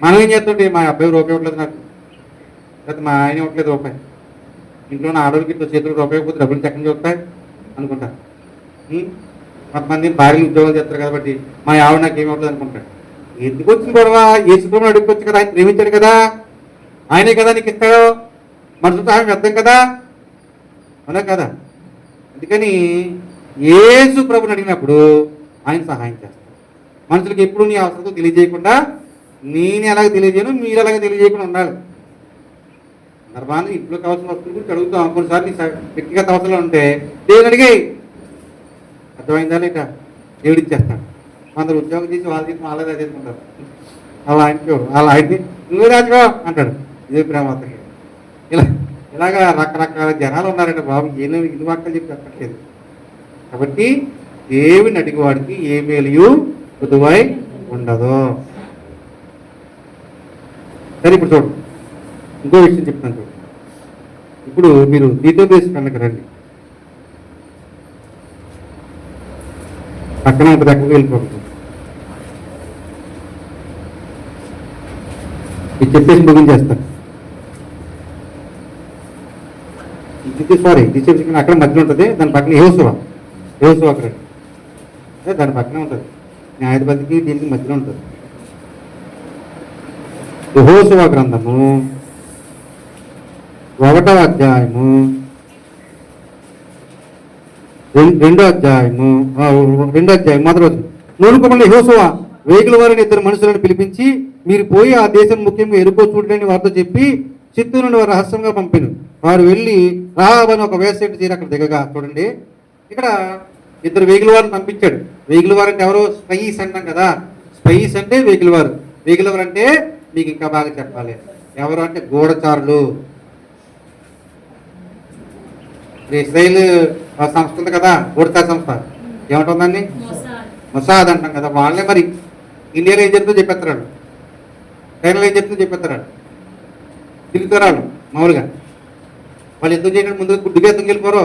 మనం ఏం చేస్తుంటే మా అబ్బాయి రూపాయి ఇవ్వట్లేదు నాకు, లేకపోతే మా ఆయన ఇవ్వట్లేదు రూపాయి, ఇంట్లో ఉన్న ఆడవాళ్ళకి ఇట్లా చేతులు రూపాయి ఇవ్వకపోతే డబ్బులు ఎక్కడి నుంచి వస్తాయి అనుకుంటారు. కొంతమంది భార్యలు ఉద్యోగాలు చేస్తారు కాబట్టి మా ఆవిడ నాకు ఏమి ఇవ్వట్లేదు అనుకుంటాడు. ఎందుకు వచ్చింది గొడవ? యేసుప్రభువుని అడుక్కొచ్చు కదా, ఆయన ప్రేమించాడు కదా, ఆయనే కదా నీకు ఇస్తాడు, మనుషులు సహాయం వ్యర్థం కదా, అవునా కదా. అందుకని యేసు ప్రభుని అడిగినప్పుడు ఆయన సహాయం చేస్తాడు. మనుషులకి ఎప్పుడు నీ అవసరంతో తెలియజేయకుండా, నేను ఎలాగ తెలియజేయను మీరు ఎలాగ తెలియజేయకుండా ఉండాలి. సందర్భాన్ని ఇంట్లో కావాల్సిన వస్తువుల గురించి అడుగుతాం. కొన్నిసార్లు నీ వ్యక్తిగత అవసరాలు ఉంటే దేవుని అడిగాయి, అర్థమైందా లేక దేవుడు ఇచ్చేస్తాడు. కొందరు ఉద్యోగం చేసి వాళ్ళ చేసి వాళ్ళే రాజేసుకుంటారు. వాళ్ళ ఆయనకి వాళ్ళ ఆయన్ని నువ్వే రాజుకో అంటాడు. ఇదే ప్రేమ. ఇలాగా రకరకాల జనాలు ఉన్నారంటే బాబు, ఏమో ఇది వాక్కలు చెప్పి చెప్పట్లేదు. కాబట్టి దేవుని అడిగేవాడికి ఏ మేలు పొదువై ఉండదు. సరే ఇప్పుడు చూడు, ఇంకో విషయం చెప్తాను చూడు. ఇప్పుడు మీరు తీర్థోపదేశ పండుగ రండి, పక్కన ఒక దగ్గరికి వెళ్ళిపోతుంది. ఇది చెప్పేసి ముగించేస్తాను. రిసెప్షన్ అక్కడ మధ్యలో ఉంటుంది, దాని పక్కన యెహోషువ అక్కడ దాని పక్కనే ఉంటుంది. న్యాయాధిపతికి దీనికి మధ్యలో ఉంటుంది. యెహోషువ గ్రంథము 1వ అధ్యాయము 2వ అధ్యాయము మొదటి రోజు. నూనుకుమల్లి యెహోషువ వేగుల వారిని 2 మనుషులను పిలిపించి, మీరు పోయి ఆ దేశం ముఖ్యంగా ఎరుకో చూడని వారితో చెప్పి చిత్తూ నుండి వారు రహస్యంగా పంపిను. వారు వెళ్ళి రాహాబు అని ఒక వేశ్యను చేరి అక్కడ దిగగా. చూడండి, ఇక్కడ 2 వేగుల వారిని పంపించాడు. వేగుల వారు అంటే ఎవరు? స్పైస్ అంటాం కదా. స్పైస్ అంటే వేగుల వారు. వేగుల వారు అంటే మీకు ఇంకా బాగా చెప్పాలి, ఎవరు అంటే గూఢచారులు. ఇజ్రాయిల్ సంస్థ ఉంది కదా, గూఢచార సంస్థ, ఏమంటుందండి? మొసాద్ అంటాం కదా. వాళ్ళే మరి ఇండియాలో ఏం చెప్తుందో చెప్పేస్తాడు, చైనాలో ఏం చెప్తుందో చెప్పేస్తాడు, తిరుగుతారు మామూలుగా. వాళ్ళు యుద్ధం చేయడానికి ముందుగా గుడ్డుగా తుంగిలిపోరు.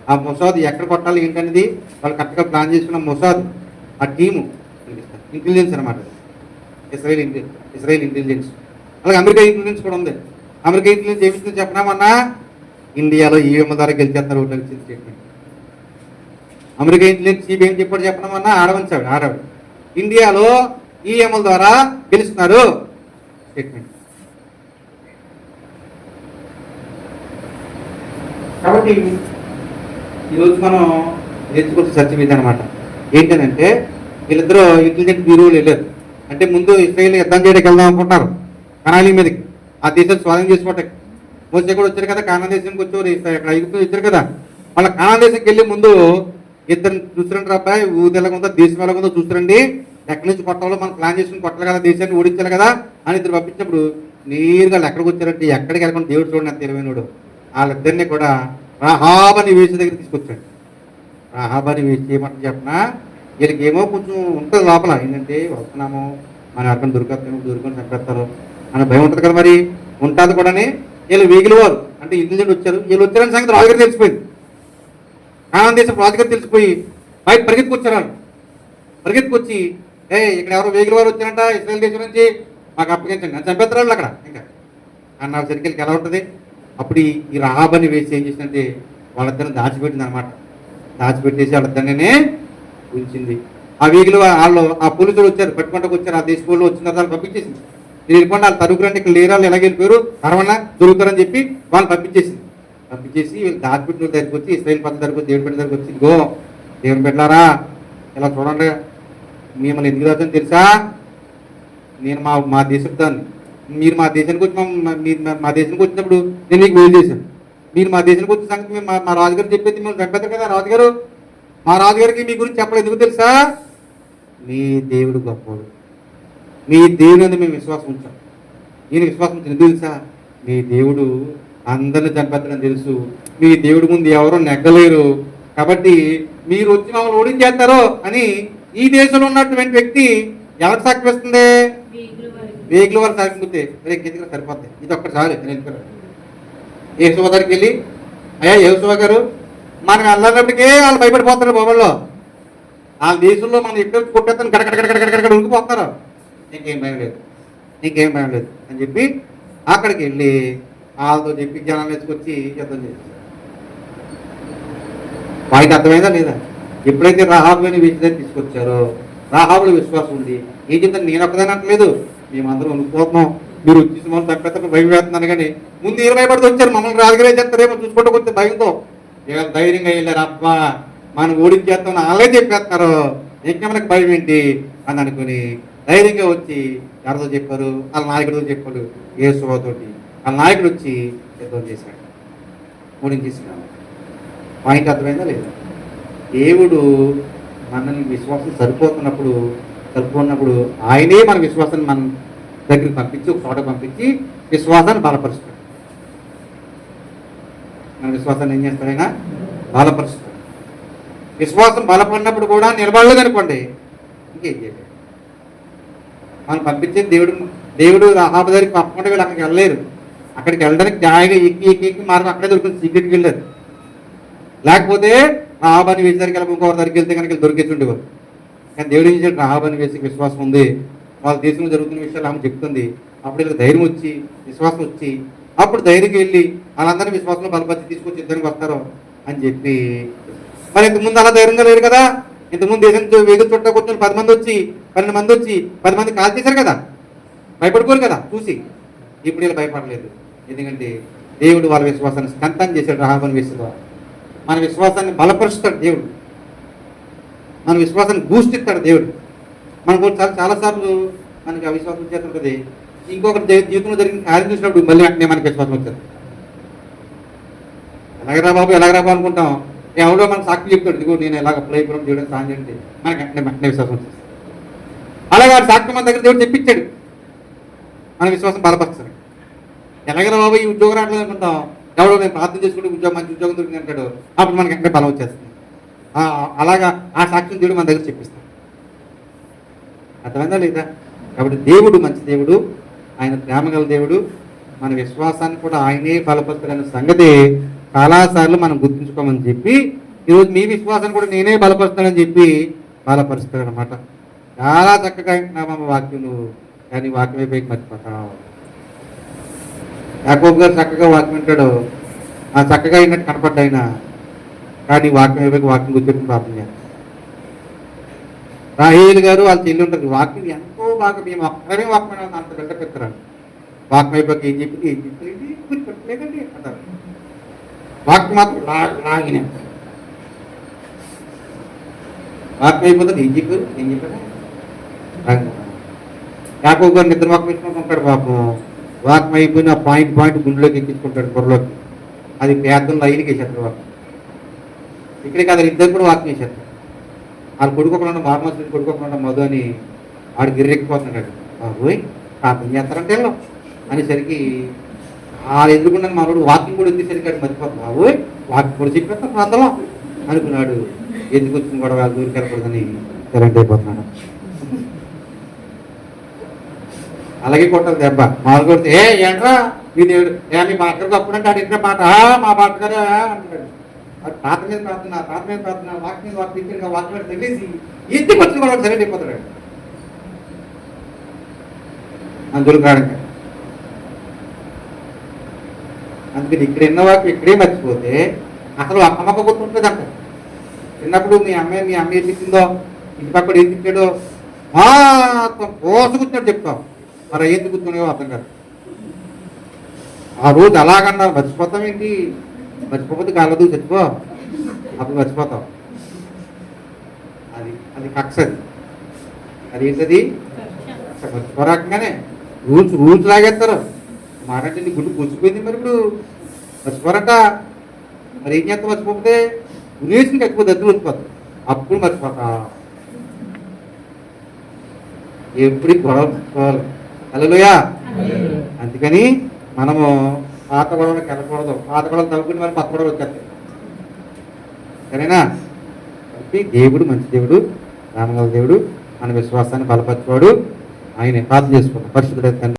ఆ మొసాద్ ఎక్కడ కొట్టాలి ఏంటనేది వాళ్ళు కరెక్ట్గా ప్లాన్ చేసుకున్న మొసాద్ ఆ టీము ఇంటెలిజెన్స్ అనమాట. Israel intelligence. అలాగే అమెరికా ఇంటెలిజెన్స్ కూడా ఉంది. అమెరికా ఇంటెలిజెన్స్ ఏమిస్తుందో చెప్పినామన్నా, ఇండియాలో ఈవీఎం ద్వారా గెలిచేస్తారు స్టేట్మెంట్. అమెరికా ఇంటెలిజెన్స్ చీఫ్ ఏం చెప్పాడు చెప్పినామన్నా, ఆడవిడ ఇండియాలో ఈవీఎంల ద్వారా గెలుస్తున్నారు స్టేట్మెంట్. కాబట్టి ఈరోజు మనం నేర్చుకోవాల్సిన సత్యం ఇదనమాట. ఏంటంటే వీళ్ళిద్దరూ ఇంటెలిజెంట్ బ్యూరోలు వెళ్ళారు. అంటే ముందు ఇస్రాయేల్ యుద్ధం చేయడానికి వెళ్దాం అనుకుంటున్నారు కనాలి మీదకి, ఆ దేశాన్ని స్వాధీనం చేసుకోవటానికి. మోసే కూడా వచ్చారు కదా, కానాన్ దేశానికి వచ్చారు, ఇక్కడ ఐగుప్తు వచ్చారు కదా. వాళ్ళ కానాన్ దేశానికి వెళ్ళి ముందు ఇద్దరు చూస్తురండి అబ్బాయి, ఊరు ఎలాగుందో దేశం ఎలాగుందో చూస్తురండి, ఎక్కడి నుంచి కొట్టాలో మనం ప్లాన్ చేసుకుని కొట్టాలి కదా, దేశాన్ని ఓడించాలి కదా అని ఇద్దరు పంపించినప్పుడు నేరుగా వాళ్ళు ఎక్కడికి వచ్చారంటే ఎక్కడికి వెళ్ళకుండా దేవుడు చూడండి అంత తెలివైనడు. వాళ్ళిద్దరిని కూడా రాహాబని వేసి దగ్గర తీసుకొచ్చాడు. రాహాబని వేసి చేయమంటే చెప్పిన వీళ్ళకి ఏమో కొంచెం ఉంటుంది లోపల, ఏంటంటే వస్తున్నాము మనం ఎవరికైనా దొరుకుని చంపేస్తారు అని భయం ఉంటుంది కదా, మరి ఉంటుంది కూడా. వీళ్ళు వేగిలివారు అంటే ఇంటెలిజెంట్ వచ్చారు, వీళ్ళు వచ్చారని సంగతి రాజుగారు తెలిసిపోయింది. కానాన్ దేశం రాజుగారు తెలిసిపోయి బయట పరిగెత్తుకొచ్చారు. వాళ్ళు పరిగెత్తుకొచ్చి ఇక్కడ ఎవరో వేగిలివారు వచ్చారంట ఇస్రాయేల్ దేశం నుంచి, మాకు అప్పగించండి అని చంపేస్తారు వాళ్ళు అక్కడ. ఇంకా అన్న సరికెళ్ళకి ఎలా ఉంటుంది. అప్పుడు ఈ రాహాబని వేసి ఏం చేసిందంటే వాళ్ళిద్దరిని దాచిపెట్టింది అనమాట. దాచిపెట్టేసి వాళ్ళిద్దరినే ఉంచింది. ఆ వీగులు వాళ్ళు ఆ పోలీసులు వచ్చారు, పట్టుకుంటూ వచ్చారు, ఆ దేశ వాళ్ళు వచ్చిన తర్వాత పంపించేసింది. మీరు వెళ్ళిపోండి వాళ్ళు తరుగురండి, ఇక్కడ లేరాళ్ళు ఎలా వెళ్ళిపోయారు అరవన్నా దొరుకుతారని చెప్పి వాళ్ళు పంపించేసింది. పంపించేసి వీళ్ళు దాచిపెట్టిన దగ్గరికి వచ్చి ఇస్రాయేల్ పద్ధతి దగ్గరికి వచ్చి దేవుడి పెట్టిన దగ్గరికి వచ్చి, ఇదిగో దేవుని పెట్టారా ఇలా చూడండి, మిమ్మల్ని ఎందుకు రాదని తెలుసా, నేను మా దేశం దాన్ని, మీరు మా దేశానికి వచ్చి మా దేశానికి వచ్చినప్పుడు నేను మీకు మేలు చేశాను, మీరు మా దేశానికి వచ్చిన సంగతి మేము మా రాజుగారు చెప్పేది మిమ్మల్ని చంపేస్తారు కదా రాజుగారు, మా రాజుగారికి మీ గురించి చెప్పలేదు, ఎందుకు తెలుసా, మీ దేవుడు గొప్పవాడు, మీ దేవుని మీద మేము విశ్వాసం ఉంచాం. ఈయన విశ్వాసం ఉంచాం ఎందుకు తెలుసా, మీ దేవుడు అందరిని చంపేస్తాడని తెలుసు, మీ దేవుడి ముందు ఎవరో నెగ్గలేరు, కాబట్టి మీరు వచ్చి మమ్మల్ని ఓడించేస్తారో అని ఈ దేశంలో ఉన్నటువంటి వ్యక్తి ఎవరికి సాక్షిస్తుంది, వేగుల వారు సాగిపోతే కిందకి సరిపోతాయి. ఇది ఒక్కటి చాలు. నేను వెళ్ళిపోయాను యేసువ దగ్గరికి వెళ్ళి, అయ్యా యేసువ గారు మనం వెళ్ళినప్పటికే వాళ్ళు భయపడిపోతారు బాబుల్లో, వాళ్ళ దేశంలో మనం ఎక్కడ కొట్టేస్తాను గడగడగడగడగడ ఉరికిపోతున్నారు, నీకేం భయం లేదు, నీకేం భయం లేదు అని చెప్పి అక్కడికి వెళ్ళి వాళ్ళతో చెప్పి జనాలు వేసుకొచ్చి యుద్ధం చేశారు. వారికి అర్థమైందా లేదా. ఎప్పుడైతే రాహాబుని వీటి తీసుకొచ్చారో రాహాబులో విశ్వాసం ఉంది. ఏం చెప్తాను, నేను ఒక్కదాని అనట్లేదు, మేమందరం అనుకోతున్నాం, మీరు వచ్చేసి మనం తప్పితే భయం వేస్తున్నాను. కానీ ముందు 20 పడితే వచ్చారు, మమ్మల్ని రాజుగారే చేస్తారేమో చూసుకుంటూ వచ్చే భయంతో ఇవాళ ధైర్యంగా వెళ్ళారు. అబ్బా మనం ఓడించేస్తాం అలాగే చెప్పేస్తున్నారు, ఇంకా మనకు భయం ఏంటి అని అనుకుని ధైర్యంగా వచ్చి ఎవరితో చెప్పారు, వాళ్ళ నాయకుడితో చెప్పారు, యేసుతోటి. వాళ్ళ నాయకుడు వచ్చి యుద్ధం చేశాడు, ఓడించేసినాడు. పాయింట్ అర్థమైందా లేదా. దేవుడు మనల్ని విశ్వాసం సరిపోతున్నప్పుడు ఆయనే మన విశ్వాసాన్ని మన దగ్గరికి పంపించి ఒక చోట పంపించి విశ్వాసాన్ని బలపరుస్తాడు. మన విశ్వాసాన్ని ఏం చేస్తాడైనా బలపరుస్తాడు. విశ్వాసం బలపడినప్పుడు కూడా నిలబడలేదు అనుకోండి, ఇంకేం చేయలేదు. మనం పంపించే దేవుడు రాహాబు దగ్గరికి పంపకుండా వీళ్ళు అక్కడికి వెళ్ళలేరు. అక్కడికి వెళ్ళడానికి జాయిగా ఎక్కి మార్గం అక్కడే దొరుకుతుంది, సీక్రెట్కి వెళ్ళారు. లేకపోతే రాహాబని వేసి దగ్గరికి వెళ్ళి ఇంకొకరి దగ్గరికి వెళ్తే కనుక దొరికేసి ఉండేవారు. కానీ దేవుడు ఏం చేశాడు, రాహాబని వేసి విశ్వాసం ఉంది, వాళ్ళ దేశంలో జరుగుతున్న విషయాలు ఆమె చెప్తుంది. అప్పుడు వీళ్ళకి ధైర్యం వచ్చి విశ్వాసం వచ్చి అప్పుడు ధైర్యంగా వెళ్ళి వాళ్ళందరినీ విశ్వాసంలో బలపరిచి తీసుకొచ్చి ఇద్దరికి వస్తారు అని చెప్పి. మరి ఇంతకుముందు అలా ధైర్యంగా లేరు కదా. ఇంతకుముందు దేశం వేగులు చుట్టూ కూర్చొని 10 మంది వచ్చి 12 మంది వచ్చి 10 మంది కాల్ చేశారు కదా, భయపడుకోరు కదా చూసి. ఇప్పుడు వీళ్ళు భయపడలేదు, ఎందుకంటే దేవుడు వాళ్ళ విశ్వాసాన్ని స్కంతం చేశాడు. రాహాబని వేసేవారు మన విశ్వాసాన్ని బలపరుస్తాడు దేవుడు, మన విశ్వాసాన్ని బూస్ట్ ఇస్తాడు దేవుడు. మనకు చాలాసార్లు మనకి అవిశ్వాసం వచ్చేస్తుంటుంది. ఇంకొకటి జీవితంలో జరిగిన కార్యం చూసినప్పుడు మళ్ళీ వెంటనే మనకి విశ్వాసం వచ్చేది. ఎలాగరా బాబు అనుకుంటాం, ఎవడో మన సాక్షి చెప్తాడు, ఇదిగో నేను ఎలాగ అప్లై అయిపోవడం దేవుడు సాయం చేయండి, మనకి వెంటనే విశ్వాసం వచ్చేది. అలాగే వాడి సాక్షి మన దగ్గర దేవుడు చెప్పించాడు, మన విశ్వాసం బలపరుస్తాడు. ఎలాగరా బాబు ఈ ఉద్యోగం రావట్లేదు అనుకుంటాం, ఎవడో నేను ప్రార్థన చేసుకుంటే మంచి ఉద్యోగం దొరికింది అంటాడు, అప్పుడు మనకి వెంటనే బలం వచ్చేస్తుంది. అలాగా ఆ సాక్ష్యం దేవుడు మన దగ్గర చెప్పిస్తాడు. అర్థమైందా లేదా. కాబట్టి దేవుడు మంచి దేవుడు, ఆయన ప్రేమగల దేవుడు, మన విశ్వాసాన్ని కూడా ఆయనే బలపరుస్తాడనే సంగతి చాలాసార్లు మనం గుర్తుంచుకోమని చెప్పి ఈరోజు మీ విశ్వాసాన్ని కూడా నేనే బలపరుస్తానని చెప్పి బలపరుస్తాడనమాట. చాలా చక్కగా వింటున్నామమ్మ వాక్యం నువ్వు, కానీ వాక్యం అయిపోయి మర్చిపోతావు. యాకోబు గారు చక్కగా వాక్యం వింటాడు, చక్కగా అయినట్టు కనపడ్డాయినా, కానీ వాక్యం అయిపోయి వాక్యం గుర్తుపెట్టుకుని ప్రార్థన చేస్తాం. రాహేలు గారు వాళ్ళ చెల్లి ఉంటుంది, వాక్యం ఎంతో బాగా మేము ఒక్కరే వాక్యం అంత గంట పెడతారు. వాక్యం అయిపోయి ఏం చెప్పింది గుర్తుపెట్టలేదండి అంటారు. వాక్యం మాత్రం లాగిన వాక్యం అయిపోతుంది ఏం చెప్పాడు యాకోబు గారు నిద్ర వాక్యం వేసుకుంటుంటాడు పాపం. వాక్యం అయిపోయిన పాయింట్ గుండెలోకి ఎక్కించుకుంటాడు బుర్రలోకి. అది పేదలు లైన్కి వేసేస్తారు వాక్యం. ఇక్కడే కాదు ఇద్దరు కూడా వాక్యం వేసేస్తారు. వాళ్ళు కొడుకోకుండా మార్మల్స్ కొడుకోకుండా మధు అని వాడు గిర్రెక్కిపోతున్నాడు. బాబోయ్ ప్రార్థన చేస్తారంటే వీళ్ళు అనేసరికి వాళ్ళు ఎదుర్కొన్న మనోడు వాక్యం కూడా ఎత్తేసరికి అది మర్చిపోతుంది. బాబోయ్ వాక్యం కూడా చెప్పేస్తాను ప్రాంతంలో అనుకున్నాడు. ఎందుకు వచ్చిన కూడా వాళ్ళు దూరికి వెళ్ళకూడదని కరెంట్ అయిపోతున్నాడు. అలాగే కొట్టాలి దెబ్బ. మామూలు కొడితే ఏంట్రా మీ దేవుడు మీ మాట్లాడుకు అప్పుడంటే ఆడు ఇంట్లో మాట మా మాట్లాడారా అంటాడు. తాత మీద ప్రార్థన వాక్యం మీద వాక్యం తగిలేసి ఇంటికి వచ్చి కూడా సరైన అయిపోతాడు. అందులో కాడంగా అందుకని ఇక్కడ ఎన్న వాక్యం ఇక్కడే మర్చిపోతే అసలు అమ్మక గుర్తుంటుంది అంట. చిన్నప్పుడు మీ అమ్మాయి ఏం తిప్పిందో ఇంటి పక్కడు ఏం తిప్పాడో కోసుకొచ్చినట్టు చెప్తాం. మరి ఏం తిప్పుతున్నాయో అర్థం కాదు. ఆ రోజు అలాగన్నారు మర్చిపోతాం ఏంటి? మర్చిపోతే కాలదు చచ్చిపో అప్పుడు మర్చిపోతాం. అది కక్ష. అది ఏంటది? మర్చిపోరాకంగానే రూల్స్ లాగేస్తారు. మారంటే నీ గుడ్డు కూర్చిపోయింది. మరి ఇప్పుడు మర్చిపోరట. మరి ఏం చేస్తా మర్చిపోతే ఉరేసుకుని ఎక్కువ దగ్గర వచ్చిపోతాం. అప్పుడు మర్చిపోతా. ఎప్పుడు గొడవ మర్చిపోవాలి. హల్లెలూయా. అందుకని మనము పాత గొడవలకు వెళ్ళకూడదు. పాత గొడవలు తవ్వుకుని మరి కొత్త గొడవలు వచ్చేస్తాయి. సరేనా? కాబట్టి దేవుడు మంచి దేవుడు, రామగల దేవుడు, మన విశ్వాసాన్ని బలపరచువాడు. ఆయన ప్రార్థన చేసుకుంటాం. పరిశుద్ధుడైన తండ్రి